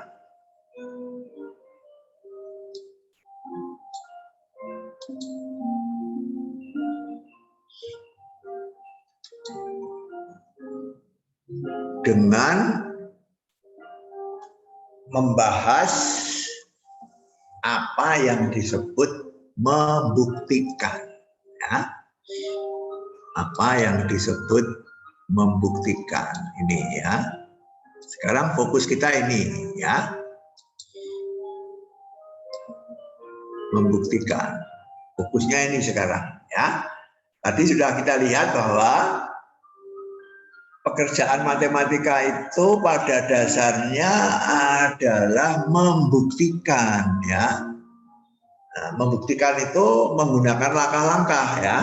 Dengan membahas apa yang disebut membuktikan. Ya. Apa yang disebut membuktikan ini ya. Sekarang fokus kita ini ya. Membuktikan. Fokusnya ini sekarang ya. Tadi sudah kita lihat bahwa pekerjaan matematika itu pada dasarnya adalah membuktikan ya. Nah, membuktikan itu menggunakan langkah-langkah ya.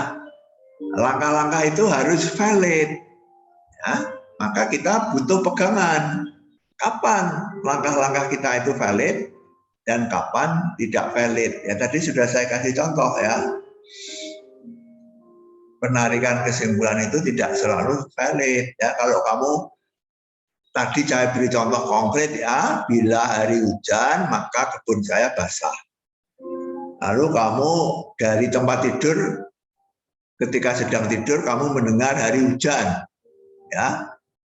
Langkah-langkah itu harus valid ya. Maka kita butuh pegangan kapan langkah-langkah kita itu valid dan kapan tidak valid ya. Tadi sudah saya kasih contoh ya. Penarikan kesimpulan itu tidak selalu valid ya. Kalau kamu tadi saya beri contoh konkret ya, bila hari hujan maka kebun saya basah. Lalu kamu dari tempat tidur, ketika sedang tidur kamu mendengar hari hujan ya,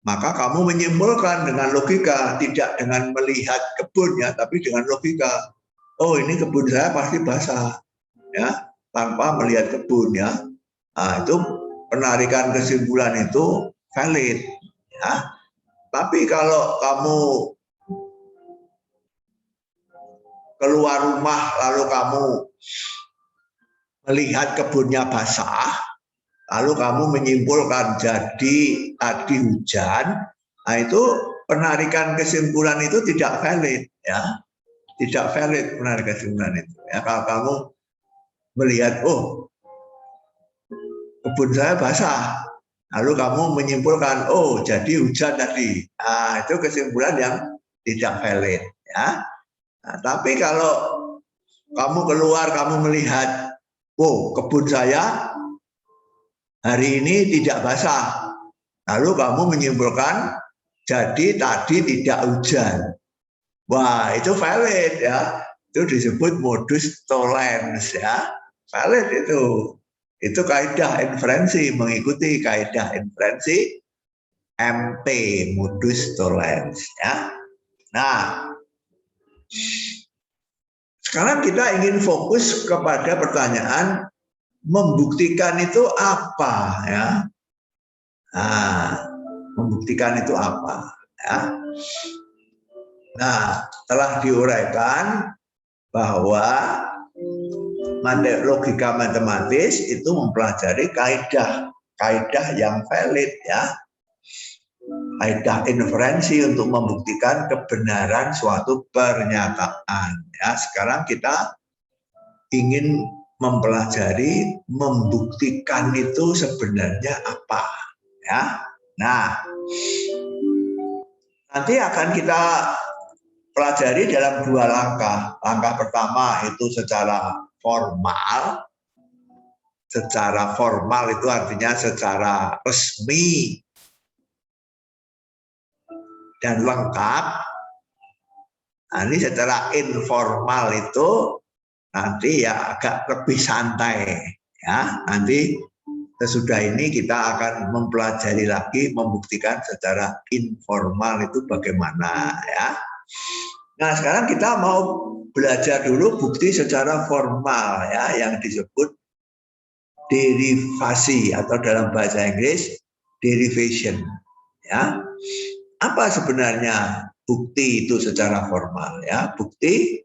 maka kamu menyimpulkan dengan logika, tidak dengan melihat kebun ya, tapi dengan logika. Oh, ini kebun saya pasti basah ya, tanpa melihat kebun ya. Nah, itu penarikan kesimpulan itu valid ya. Tapi kalau kamu keluar rumah lalu kamu melihat kebunnya basah, lalu kamu menyimpulkan jadi tadi hujan, nah itu penarikan kesimpulan itu tidak valid ya. Tidak valid penarikan kesimpulan itu ya. Kalau kamu melihat oh kebun saya basah, lalu kamu menyimpulkan oh jadi hujan tadi, nah itu kesimpulan yang tidak valid ya. Nah, tapi kalau kamu keluar kamu melihat oh kebun saya hari ini tidak basah, lalu kamu menyimpulkan jadi tadi tidak hujan. Wah, itu valid ya. Itu disebut modus tollens ya. Valid itu. Itu kaidah inferensi, mengikuti kaidah inferensi MP, modus tollens ya. Nah, sekarang kita ingin fokus kepada pertanyaan membuktikan itu apa ya? Nah, membuktikan itu apa ya? Nah, telah diuraikan bahwa logika matematis itu mempelajari kaidah yang valid ya. Kaidah inferensi untuk membuktikan kebenaran suatu pernyataan ya. Sekarang kita ingin mempelajari membuktikan itu sebenarnya apa ya. Nah, nanti akan kita pelajari dalam dua langkah. Langkah pertama itu secara formal. Secara formal itu artinya secara resmi dan lengkap. Nah, ini secara informal itu nanti ya agak lebih santai ya. Nanti sesudah ini kita akan mempelajari lagi membuktikan secara informal itu bagaimana ya. Nah, sekarang kita mau belajar dulu bukti secara formal ya, yang disebut derivasi atau dalam bahasa Inggris derivation ya. Apa sebenarnya bukti itu secara formal ya? Bukti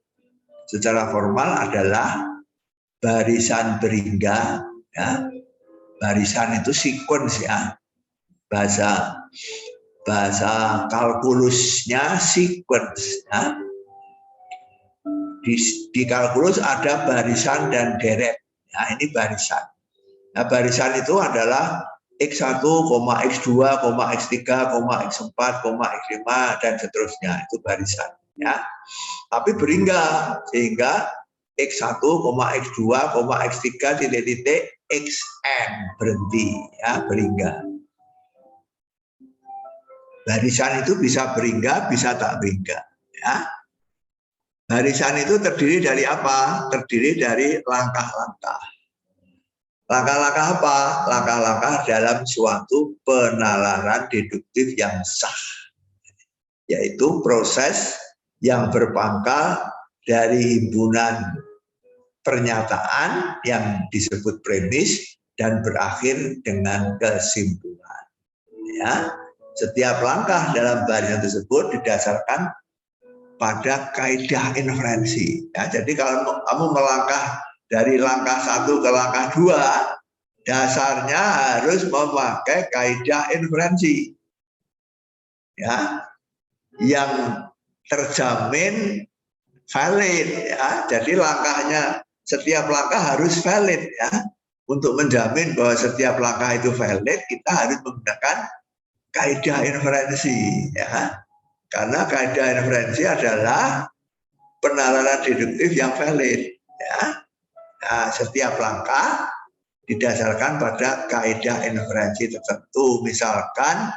secara formal adalah barisan berhingga, ya. Barisan itu sequence ya. Bahasa kalkulusnya sequence ya. Di kalkulus ada barisan dan deret. Nah, ini barisan. Nah, barisan itu adalah X1, X2, X3, X4, X5 dan seterusnya. Itu barisan ya. Tapi berhingga sehingga X1, X2, X3 titik-titik Xn berhenti ya, berhingga. Barisan itu bisa berhingga, bisa tak berhingga ya. Barisan itu terdiri dari apa? Terdiri dari langkah-langkah. Langkah-langkah apa? Langkah-langkah dalam suatu penalaran deduktif yang sah. Yaitu proses yang berpangkal dari himpunan pernyataan yang disebut premis dan berakhir dengan kesimpulan. Ya. Setiap langkah dalam barisan tersebut didasarkan pada kaidah inferensi. Ya, jadi kalau kamu melangkah dari langkah 1 ke langkah 2, dasarnya harus memakai kaidah inferensi. Ya, yang terjamin valid. Ya, jadi langkahnya, setiap langkah harus valid. Ya, untuk menjamin bahwa setiap langkah itu valid, kita harus menggunakan kaidah inferensi. Ya. Karena kaidah inferensi adalah penalaran deduktif yang valid. Ya. Nah, setiap langkah didasarkan pada kaidah inferensi tertentu. Misalkan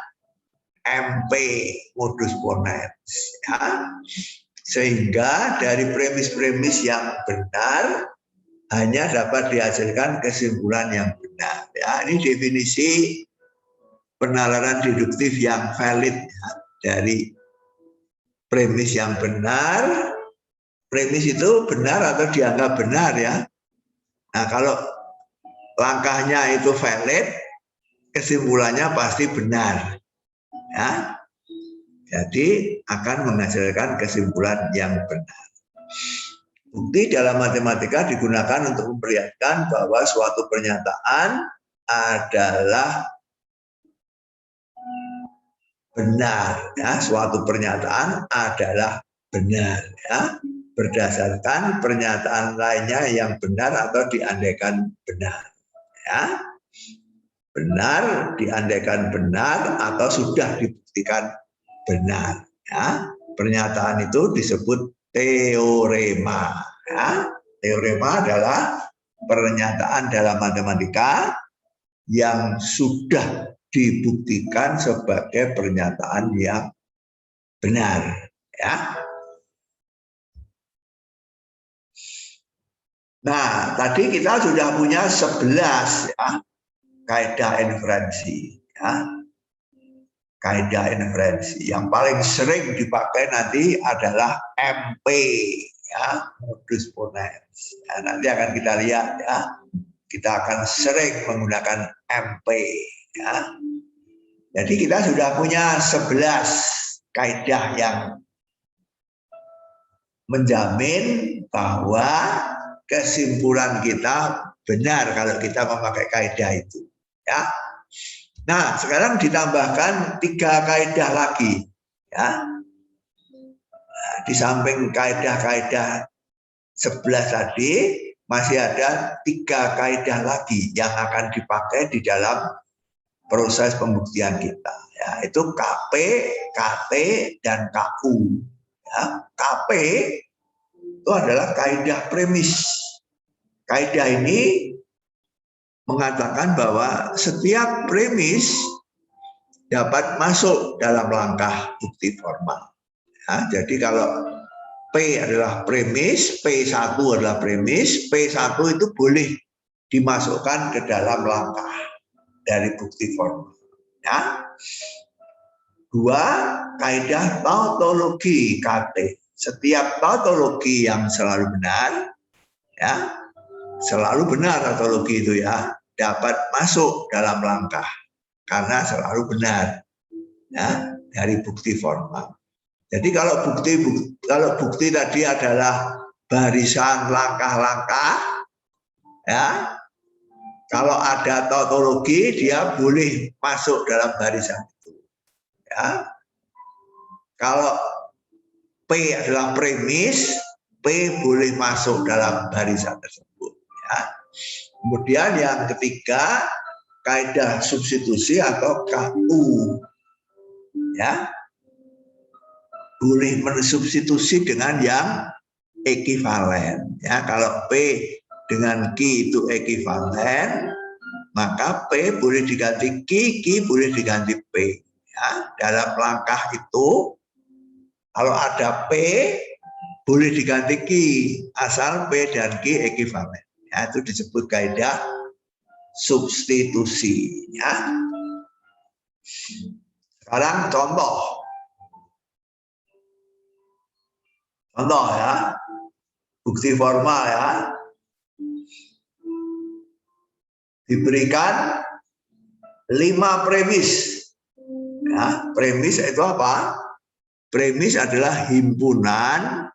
MP, modus ponens. Ya. Sehingga dari premis-premis yang benar hanya dapat dihasilkan kesimpulan yang benar. Ya. Ini definisi penalaran deduktif yang valid ya, dari premis yang benar. Premis itu benar atau dianggap benar ya. Nah, kalau langkahnya itu valid, kesimpulannya pasti benar. Ya. Jadi akan menghasilkan kesimpulan yang benar. Bukti dalam matematika digunakan untuk memperlihatkan bahwa suatu pernyataan adalah benar, ya, suatu pernyataan adalah benar, ya, berdasarkan pernyataan lainnya yang benar atau diandaikan benar, ya, benar, diandaikan benar atau sudah dibuktikan benar, ya. Pernyataan itu disebut teorema, ya. Teorema adalah pernyataan dalam matematika yang sudah dibuktikan sebagai pernyataan yang benar, ya. Nah, tadi kita sudah punya 11 ya, kaidah inferensi, ya. Kaidah inferensi yang paling sering dipakai nanti adalah MP, ya, modus ponens. Ya, nanti akan kita lihat ya, kita akan sering menggunakan MP. Ya. Jadi kita sudah punya 11 kaidah yang menjamin bahwa kesimpulan kita benar kalau kita memakai kaidah itu. Ya. Nah, sekarang ditambahkan 3 kaidah lagi. Ya. Nah, di samping kaidah-kaidah 11 tadi, masih ada 3 kaidah lagi yang akan dipakai di dalam proses pembuktian kita, ya, itu KP, KT, dan KU. Ya, KP itu adalah kaidah premis. Kaidah ini mengatakan bahwa setiap premis dapat masuk dalam langkah bukti formal. Ya, jadi kalau P adalah premis, P1 adalah premis, P1 itu boleh dimasukkan ke dalam langkah dari bukti formal. Ya. 2, kaidah tautologi KT. Setiap tautologi yang selalu benar, ya, selalu benar tautologi itu ya, dapat masuk dalam langkah karena selalu benar, ya, dari bukti formal. Jadi kalau bukti tadi adalah barisan langkah-langkah, Ya, kalau ada tautologi dia boleh masuk dalam barisan itu. Ya, kalau P adalah premis, P boleh masuk dalam barisan tersebut. Ya. Kemudian yang ketiga, kaidah substitusi atau KU. Ya, boleh mensubstitusi dengan yang ekivalen. Ya, kalau P dengan Q itu ekivalen, maka P boleh diganti Q, Q boleh diganti P. Ya, dalam langkah itu, kalau ada P boleh diganti Q, asal P dan Q ekivalen. Ya, itu disebut kaidah substitusi. Ya. Sekarang contoh ya, bukti formal ya. Diberikan 5 premis. Ya, premis itu apa? Premis adalah himpunan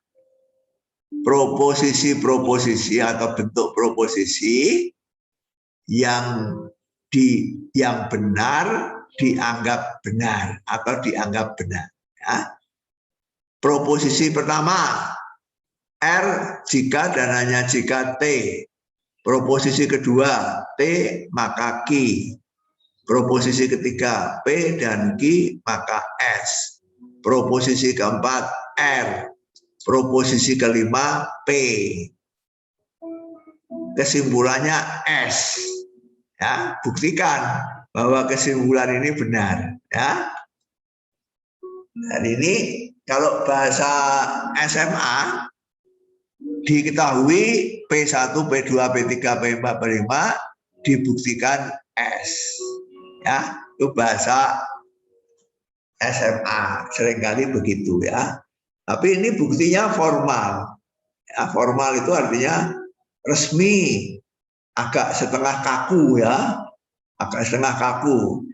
proposisi-proposisi atau bentuk proposisi yang benar dianggap benar atau dianggap benar. Ya. Proposisi pertama, R jika dan hanya jika T. Proposisi kedua, T maka Q. Proposisi ketiga, P dan Q maka S. Proposisi keempat, R. Proposisi kelima, P. Kesimpulannya S. Ya, buktikan bahwa kesimpulan ini benar. Ya. Dan ini kalau bahasa SMA diketahui P1, P2, P3, P4, P5 dibuktikan S. Ya, itu bahasa SMA seringkali begitu ya. Tapi ini buktinya formal. Ya, formal itu artinya resmi, agak setengah kaku ya, agak setengah kaku.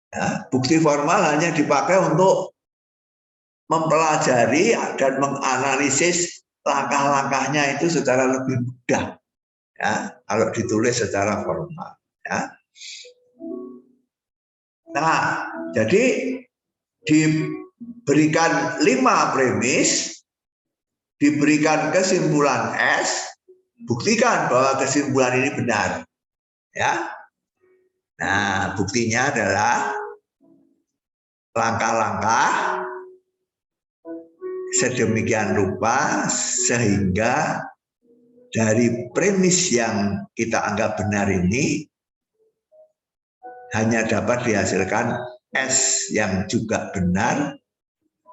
Ya, bukti formal hanya dipakai untuk mempelajari dan menganalisis langkah-langkahnya itu secara lebih mudah. Ya, kalau ditulis secara formal. Ya. Nah, jadi diberikan 5 premis, diberikan kesimpulan S, buktikan bahwa kesimpulan ini benar. Ya. Nah, buktinya adalah langkah-langkah sedemikian rupa sehingga dari premis yang kita anggap benar ini hanya dapat dihasilkan S yang juga benar.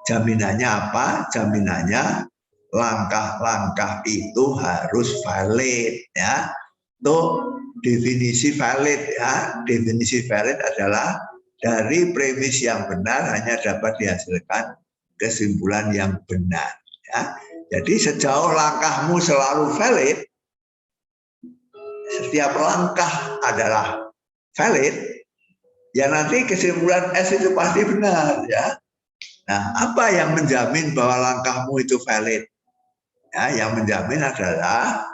Jaminannya apa? Jaminannya langkah-langkah itu harus valid ya. Itu definisi valid ya. Definisi valid adalah dari premis yang benar hanya dapat dihasilkan kesimpulan yang benar ya. Jadi sejauh langkahmu selalu valid, setiap langkah adalah valid, ya nanti kesimpulan S itu pasti benar ya. Nah, apa yang menjamin bahwa langkahmu itu valid? Ya, yang menjamin adalah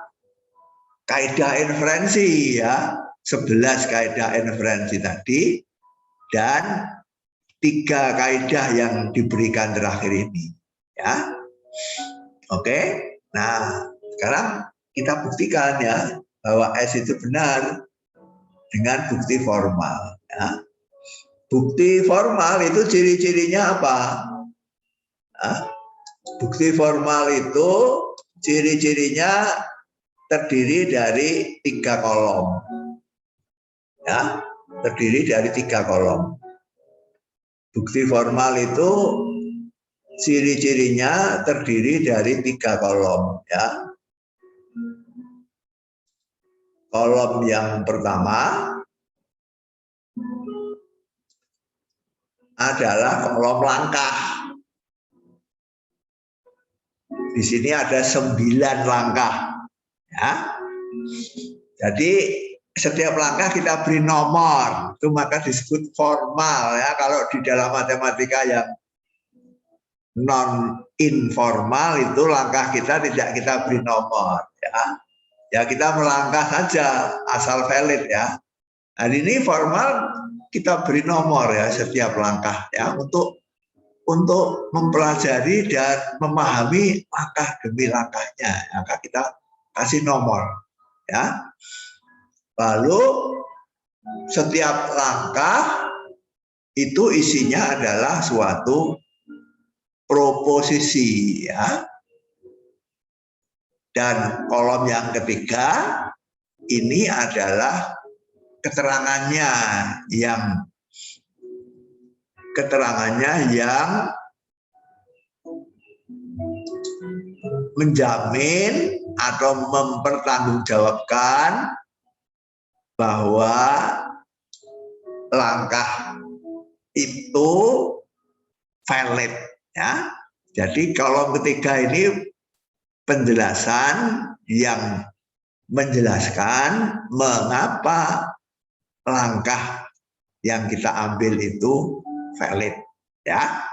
kaidah inferensi ya, 11 kaidah inferensi tadi dan 3 kaidah yang diberikan terakhir ini ya. Oke. Nah, sekarang kita buktikan ya bahwa S itu benar dengan bukti formal ya. Bukti formal itu ciri-cirinya apa? Nah, bukti formal itu ciri-cirinya terdiri dari 3 kolom. Ya, terdiri dari 3 kolom. Bukti formal itu ciri-cirinya terdiri dari 3 kolom ya. Kolom yang pertama adalah kolom langkah. Di sini ada 9 langkah ya. Jadi setiap langkah kita beri nomor, itu maka disebut formal ya. Kalau di dalam matematika yang non informal itu langkah kita tidak kita beri nomor ya. ya kita melangkah saja asal valid ya. Hari ini formal kita beri nomor ya setiap langkah ya untuk mempelajari dan memahami langkah demi langkahnya. Maka kita kasih nomor ya. Lalu setiap langkah itu isinya adalah suatu proposisi ya. Dan kolom yang ketiga ini adalah keterangannya yang menjamin atau mempertanggungjawabkan bahwa langkah itu valid ya. Jadi kolom ketiga ini penjelasan yang menjelaskan mengapa langkah yang kita ambil itu valid ya.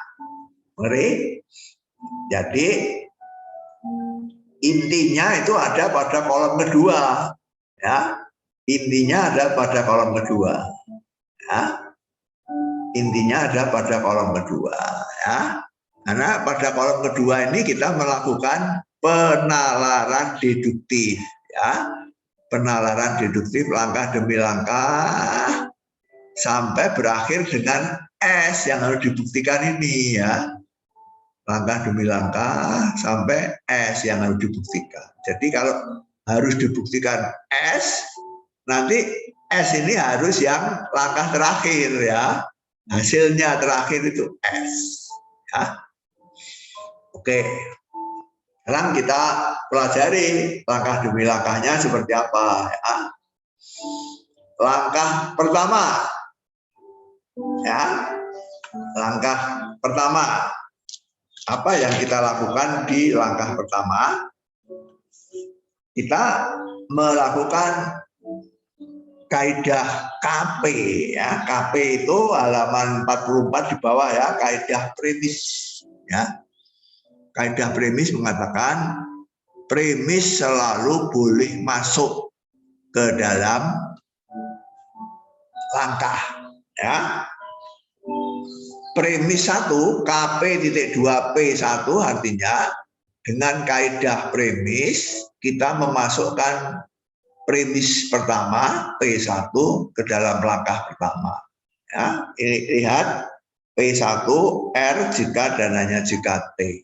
Mari. Jadi intinya itu ada pada kolom kedua ya. Intinya ada pada kolom kedua ya. Intinya ada pada kolom kedua ya. Karena pada kolom kedua ini kita melakukan penalaran deduktif ya. Penalaran deduktif langkah demi langkah sampai berakhir dengan S yang harus dibuktikan ini ya. Langkah demi langkah sampai S yang harus dibuktikan. Jadi kalau harus dibuktikan S, nanti S ini harus yang langkah terakhir ya. Hasilnya terakhir itu S ya. Oke. Sekarang kita pelajari langkah demi langkahnya seperti apa ya. Langkah pertama ya. Langkah pertama, apa yang kita lakukan di langkah pertama? Kita melakukan kaidah KP ya. KP itu halaman 44 di bawah ya, kaidah premis ya. Kaidah premis mengatakan premis selalu boleh masuk ke dalam langkah ya. Premis 1 KP.2P1 artinya dengan kaidah premis kita memasukkan premis pertama P1 ke dalam langkah pertama ya. Ini lihat P1 R jika dan hanya jika T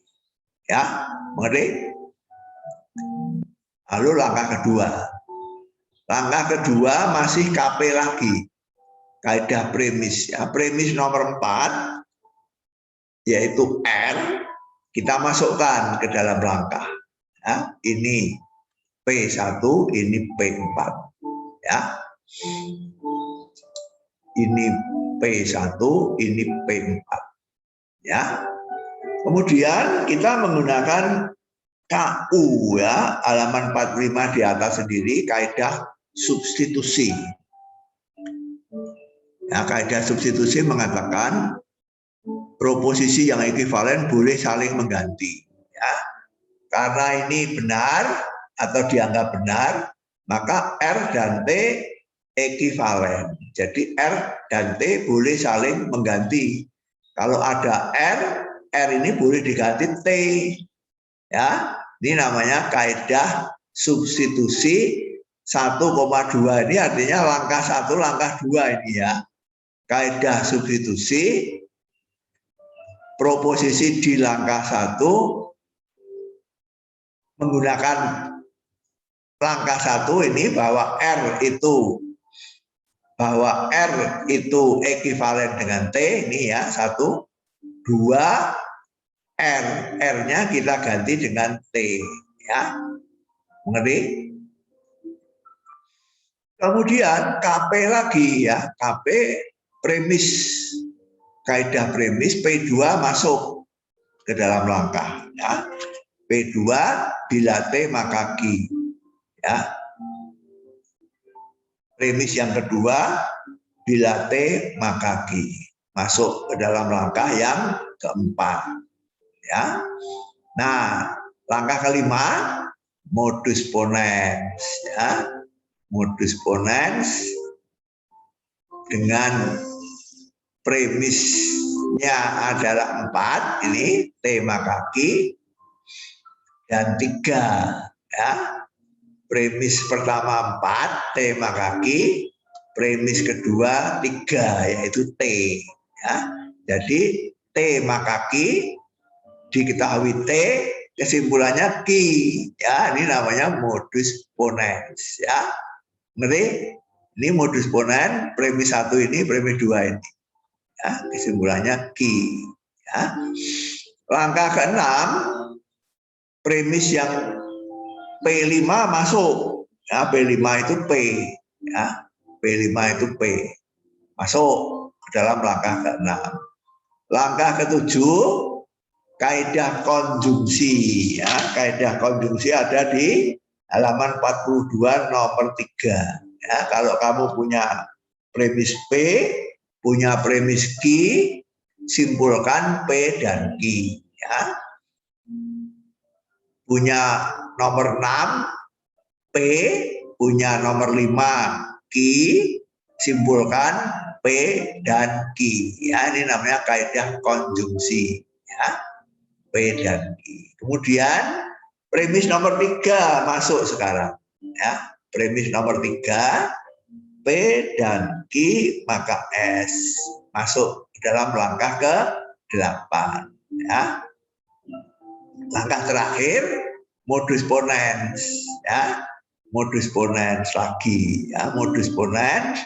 ya. Mengerti? Lalu langkah kedua. Langkah kedua masih KP lagi. Kaidah premis ya. Premis nomor 4 yaitu R kita masukkan ke dalam langkah ya. Ini P1, ini P4 ya. Ini P1, ini P4 ya. Kemudian kita menggunakan KU ya, halaman 45 di atas sendiri, kaidah substitusi. Ya, kaidah substitusi mengatakan proposisi yang ekuivalen boleh saling mengganti ya. Karena ini benar atau dianggap benar, maka R dan T ekuivalen. Jadi R dan T boleh saling mengganti. Kalau ada R ini boleh diganti T ya. Ini namanya kaidah substitusi 1,2 ini artinya langkah 1 langkah 2 ini ya. Kaidah substitusi proposisi di langkah 1 menggunakan langkah 1 ini bahwa R itu ekuivalen dengan T ini ya. 1, 2 R-nya kita ganti dengan T ya. Mengerti? Kemudian KP lagi ya. KP premis, kaidah premis P2 masuk ke dalam langkah ya. P2 bila T maka Q ya. Premis yang kedua bila T maka Q masuk ke dalam langkah yang keempat ya. Nah, langkah kelima modus ponens, ya. Modus ponens dengan premisnya adalah 4, ini T maka Q, dan 3, ya. Premis pertama 4, T maka Q, premis kedua 3, yaitu T, ya. Jadi T maka Q diketahui T, kesimpulannya Q, ya. Ini namanya modus ponens, ya. Ngerti? Ini modus ponens, premis 1 ini, premis 2 ini, ya. Kesimpulannya Q, ya. Langkah ke-6, premis yang P5 masuk, ya. P5 itu P, ya. P5 itu P masuk ke dalam langkah ke-6. Langkah ke-7, kaidah konjungsi, ya. Kaidah konjungsi ada di halaman 42 nomor 3, ya. Kalau kamu punya premis P, punya premis Q, simpulkan P dan Q, ya. Punya nomor 6 P, punya nomor 5 Q, simpulkan P dan Q, ya. Ini namanya kaidah konjungsi, ya. P dan Q. Kemudian premis nomor 3 masuk sekarang, ya. Premis nomor 3, P dan Q maka S masuk dalam langkah ke-8, ya. Langkah terakhir modus ponens, ya. Modus ponens lagi, ya. Modus ponens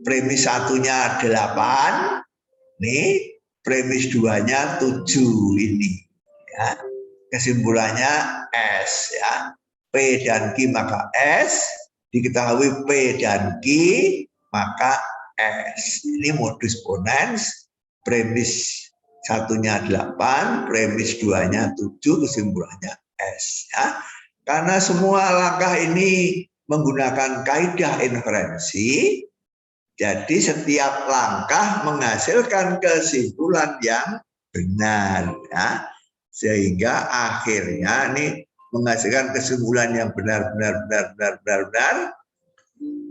premis 1-nya 8, nih premis 2-nya 7 ini, ya. Kesimpulannya S, ya. P dan Q maka S, diketahui P dan Q maka S. Ini modus ponens, premis 1-nya 8, premis 2-nya 7, kesimpulannya S, ya. Karena semua langkah ini menggunakan kaidah inferensi, jadi setiap langkah menghasilkan kesimpulan yang benar, ya. Sehingga akhirnya ini menghasilkan kesimpulan yang benar.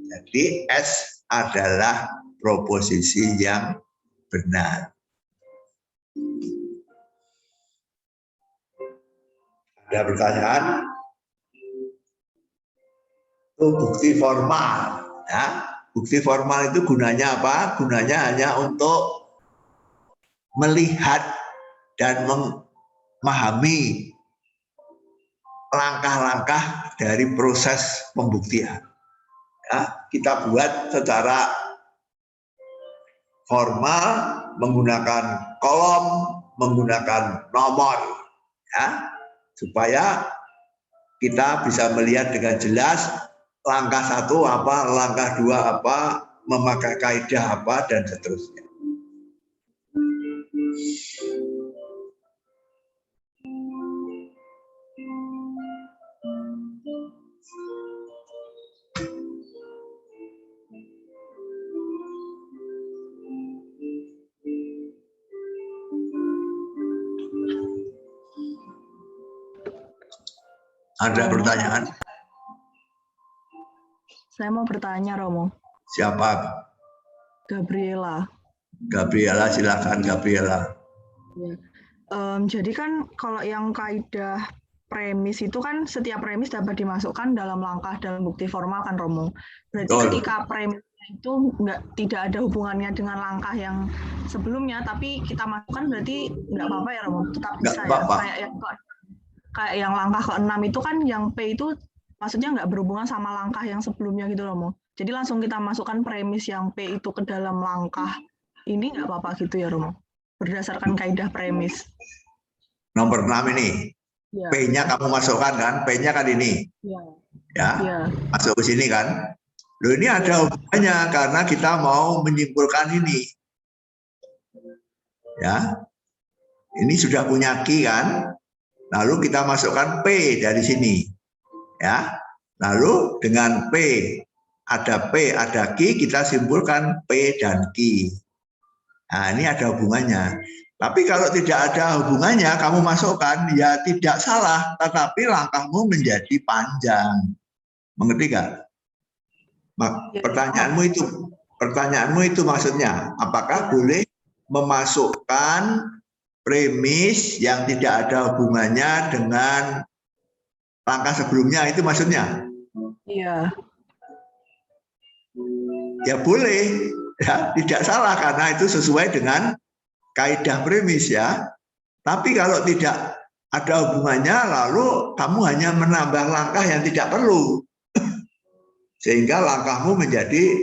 Jadi S adalah proposisi yang benar. Ada pertanyaan? Itu bukti formal, ya. Bukti formal itu gunanya apa? Gunanya hanya untuk melihat dan memahami langkah-langkah dari proses pembuktian, ya. Kita buat secara formal menggunakan kolom, menggunakan nomor, ya, supaya kita bisa melihat dengan jelas langkah 1 apa, langkah 2 apa, memakai kaidah apa, dan seterusnya. Ada pertanyaan? Saya mau bertanya, Romo. Siapa? Gabriela. Gabriela, silakan Gabriela. Ya. Jadi kan kalau yang kaidah premis itu kan setiap premis dapat dimasukkan dalam langkah dalam bukti formal kan, Romo. Berarti ketika premisnya itu tidak ada hubungannya dengan langkah yang sebelumnya, tapi kita masukkan berarti nggak apa-apa ya, Romo? Tetap bisa ya? Kayak yang langkah ke-6 itu kan yang P itu maksudnya nggak berhubungan sama langkah yang sebelumnya gitu, Romo. Jadi langsung kita masukkan premis yang P itu ke dalam langkah ini nggak apa-apa gitu ya, Romo? Berdasarkan kaidah premis. Nomor 6 ini, ya. P-nya kamu masukkan kan, P-nya kan ini, ya. Masuk ke sini kan. Loh, ini ada hubungannya karena kita mau menyimpulkan ini, ya. Ini sudah punya Q kan, lalu kita masukkan P dari sini, ya. Lalu dengan P, ada Q, kita simpulkan P dan Q. Nah, ini ada hubungannya. Tapi kalau tidak ada hubungannya, kamu masukkan, ya tidak salah, tetapi langkahmu menjadi panjang. Mengerti nggak? Pertanyaanmu itu maksudnya, apakah boleh memasukkan premis yang tidak ada hubungannya dengan langkah sebelumnya, itu maksudnya? Iya. Ya boleh, ya tidak salah karena itu sesuai dengan kaidah premis ya. Tapi kalau tidak ada hubungannya, lalu kamu hanya menambah langkah yang tidak perlu. Sehingga langkahmu menjadi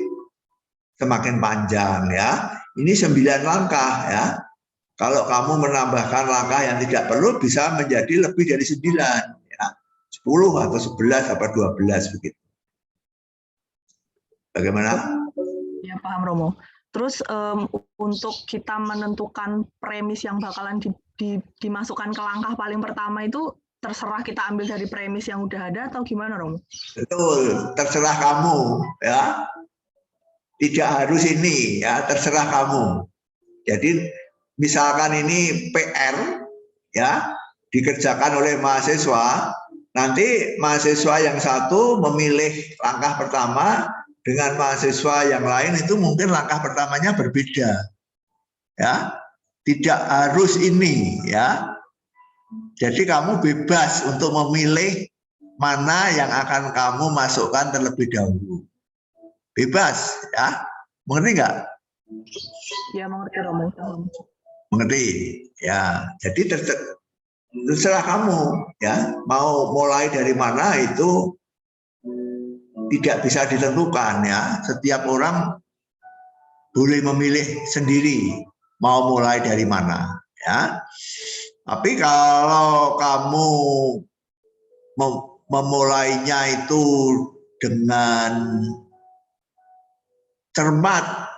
semakin panjang ya. Ini 9 langkah ya. Kalau kamu menambahkan langkah yang tidak perlu bisa menjadi lebih dari 9 ya. 10 atau 11 atau 12 begitu. Bagaimana? Ya paham Romo. Terus untuk kita menentukan premis yang bakalan dimasukkan ke langkah paling pertama itu terserah kita ambil dari premis yang udah ada atau gimana Romo? Betul, terserah kamu ya. Tidak harus ini ya, terserah kamu. Jadi misalkan ini PR ya dikerjakan oleh mahasiswa, nanti mahasiswa yang satu memilih langkah pertama dengan mahasiswa yang lain itu mungkin langkah pertamanya berbeda. Ya. Tidak harus ini ya. Jadi kamu bebas untuk memilih mana yang akan kamu masukkan terlebih dahulu. Bebas ya. Mengerti nggak? Ya mengerti Romo. Mengerti ya. Jadi terserah kamu ya. Mau mulai dari mana itu tidak bisa ditentukan ya. Setiap orang boleh memilih sendiri mau mulai dari mana ya. Tapi kalau kamu memulainya itu dengan cermat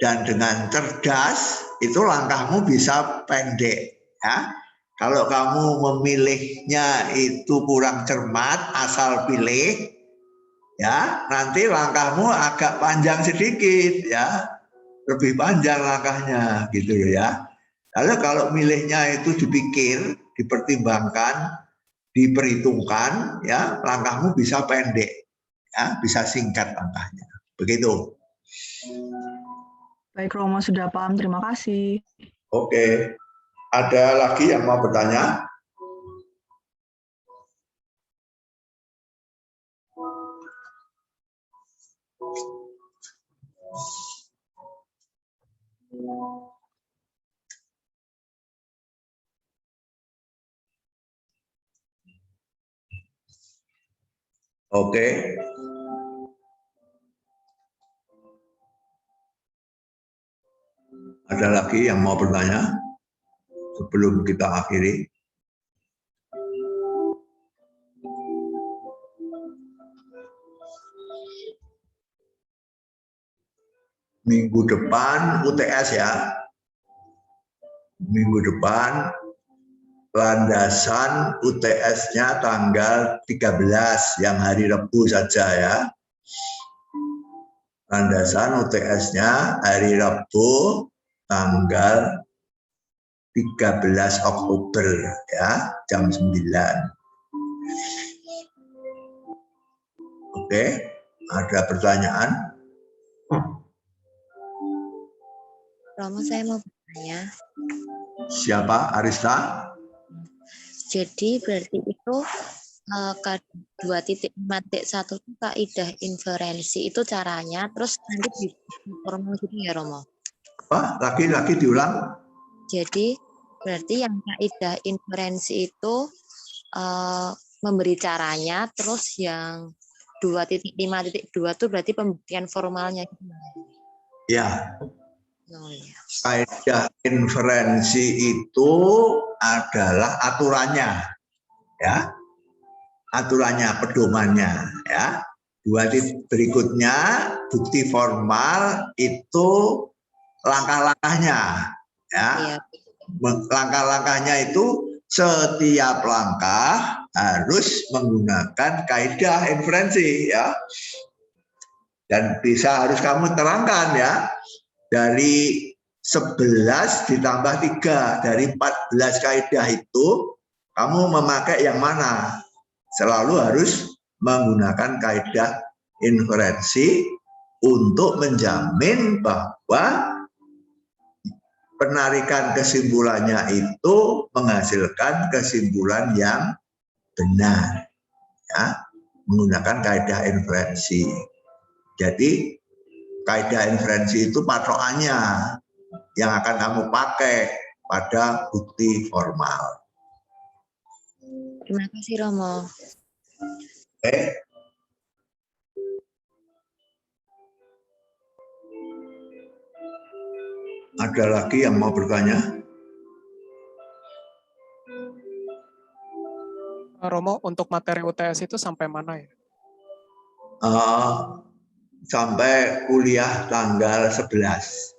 dan dengan cerdas, itu langkahmu bisa pendek ya. Kalau kamu memilihnya itu kurang cermat, asal pilih ya, nanti langkahmu agak panjang sedikit ya, lebih panjang langkahnya gitu ya. Lalu kalau milihnya itu dipikir, dipertimbangkan, diperhitungkan ya, langkahmu bisa pendek ya, bisa singkat langkahnya. Begitu. Baik Romo, sudah paham, terima kasih. Oke. Ada lagi yang mau bertanya? Oke. Ada lagi yang mau bertanya sebelum kita akhiri? Minggu depan UTS ya. Minggu depan landasan UTS-nya tanggal 13 yang hari Rabu saja ya. Landasan UTS-nya hari Rabu tanggal 13 Oktober ya, jam 9. Oke, ada pertanyaan? Romo, saya mau bertanya. Siapa? Arista? Jadi berarti itu K2.5.1 itu kaidah inferensi itu caranya, terus nanti di formal gitu ya Romo? Apa? Lagi diulang? Jadi berarti yang kaidah inferensi itu memberi caranya, terus yang 2.5.2 itu berarti pembuktian formalnya. Ya. Oh, ya. Kaidah inferensi itu adalah aturannya, ya, aturannya, pedomannya, ya. Berikutnya bukti formal itu langkah-langkahnya, ya. Iya. Langkah-langkahnya itu setiap langkah harus menggunakan kaidah inferensi, ya. Dan bisa harus kamu terangkan ya. Dari 11 ditambah 3 dari 14 kaidah itu kamu memakai yang mana? Selalu harus menggunakan kaidah inferensi untuk menjamin bahwa penarikan kesimpulannya itu menghasilkan kesimpulan yang benar, ya, menggunakan kaidah inferensi. Jadi kaidah inferensi itu patokannya yang akan kamu pakai pada bukti formal. Terima kasih Romo. Oke. Ada lagi yang mau bertanya? Romo, untuk materi UTS itu sampai mana ya? Sampai kuliah tanggal 11.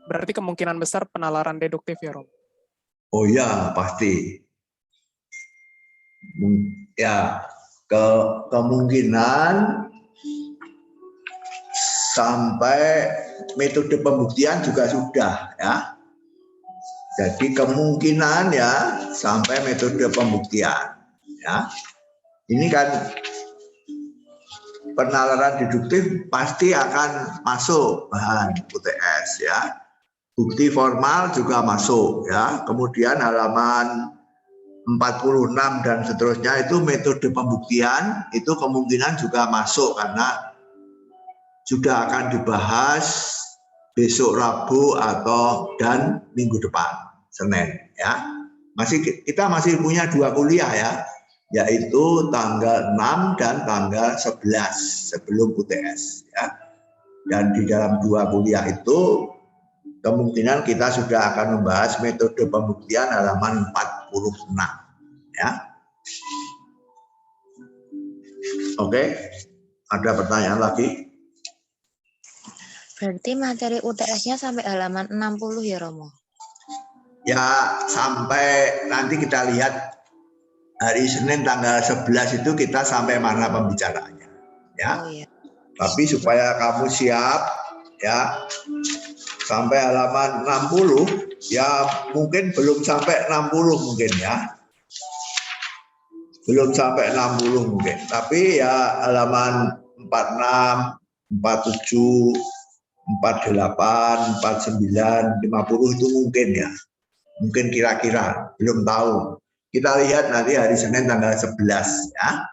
Berarti kemungkinan besar penalaran deduktif ya, Romo? Oh ya, pasti. Ya, kemungkinan sampai metode pembuktian juga sudah, ya. Jadi kemungkinan ya sampai metode pembuktian, ya. Ini kan penalaran deduktif pasti akan masuk bahan UTS, ya. Bukti formal juga masuk, ya. Kemudian halaman 46 dan seterusnya itu metode pembuktian itu kemungkinan juga masuk karena sudah akan dibahas besok Rabu dan minggu depan Senin, ya. Kita masih punya 2 kuliah, ya, yaitu tanggal 6 dan tanggal 11 sebelum UTS, ya. Dan di dalam 2 kuliah itu kemungkinan kita sudah akan membahas metode pembuktian halaman 46, ya. Oke, ada pertanyaan lagi? Berarti materi UTS-nya sampai halaman 60 ya Romo? Ya, sampai nanti kita lihat hari Senin tanggal 11 itu kita sampai mana pembicaraannya, ya. Oh, iya. Tapi supaya kamu siap, ya, sampai halaman 60, ya mungkin belum sampai 60 mungkin, ya. Belum sampai 60 mungkin, tapi ya halaman 46, 47, 48, 49, 50 itu mungkin, ya. Mungkin kira-kira, belum tahu. Kita lihat nanti hari Senin tanggal 11, ya.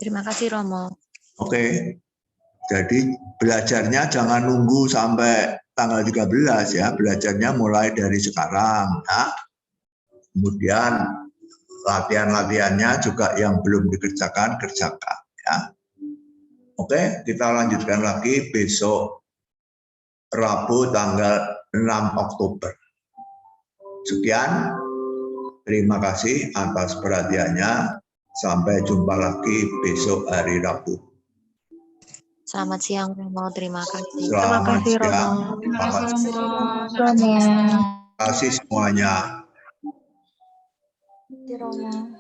Terima kasih Romo. Oke. Jadi belajarnya jangan nunggu sampai tanggal 13, ya. Belajarnya mulai dari sekarang, ya. Kemudian latihan-latihannya juga yang belum dikerjakan, kerjakan, ya. Oke, kita lanjutkan lagi besok Rabu tanggal 6 Oktober. Sekian, terima kasih atas perhatiannya. Sampai jumpa lagi besok hari Rabu. Selamat siang Romo, terima kasih. Selamat siang. Terima kasih semuanya. Romo.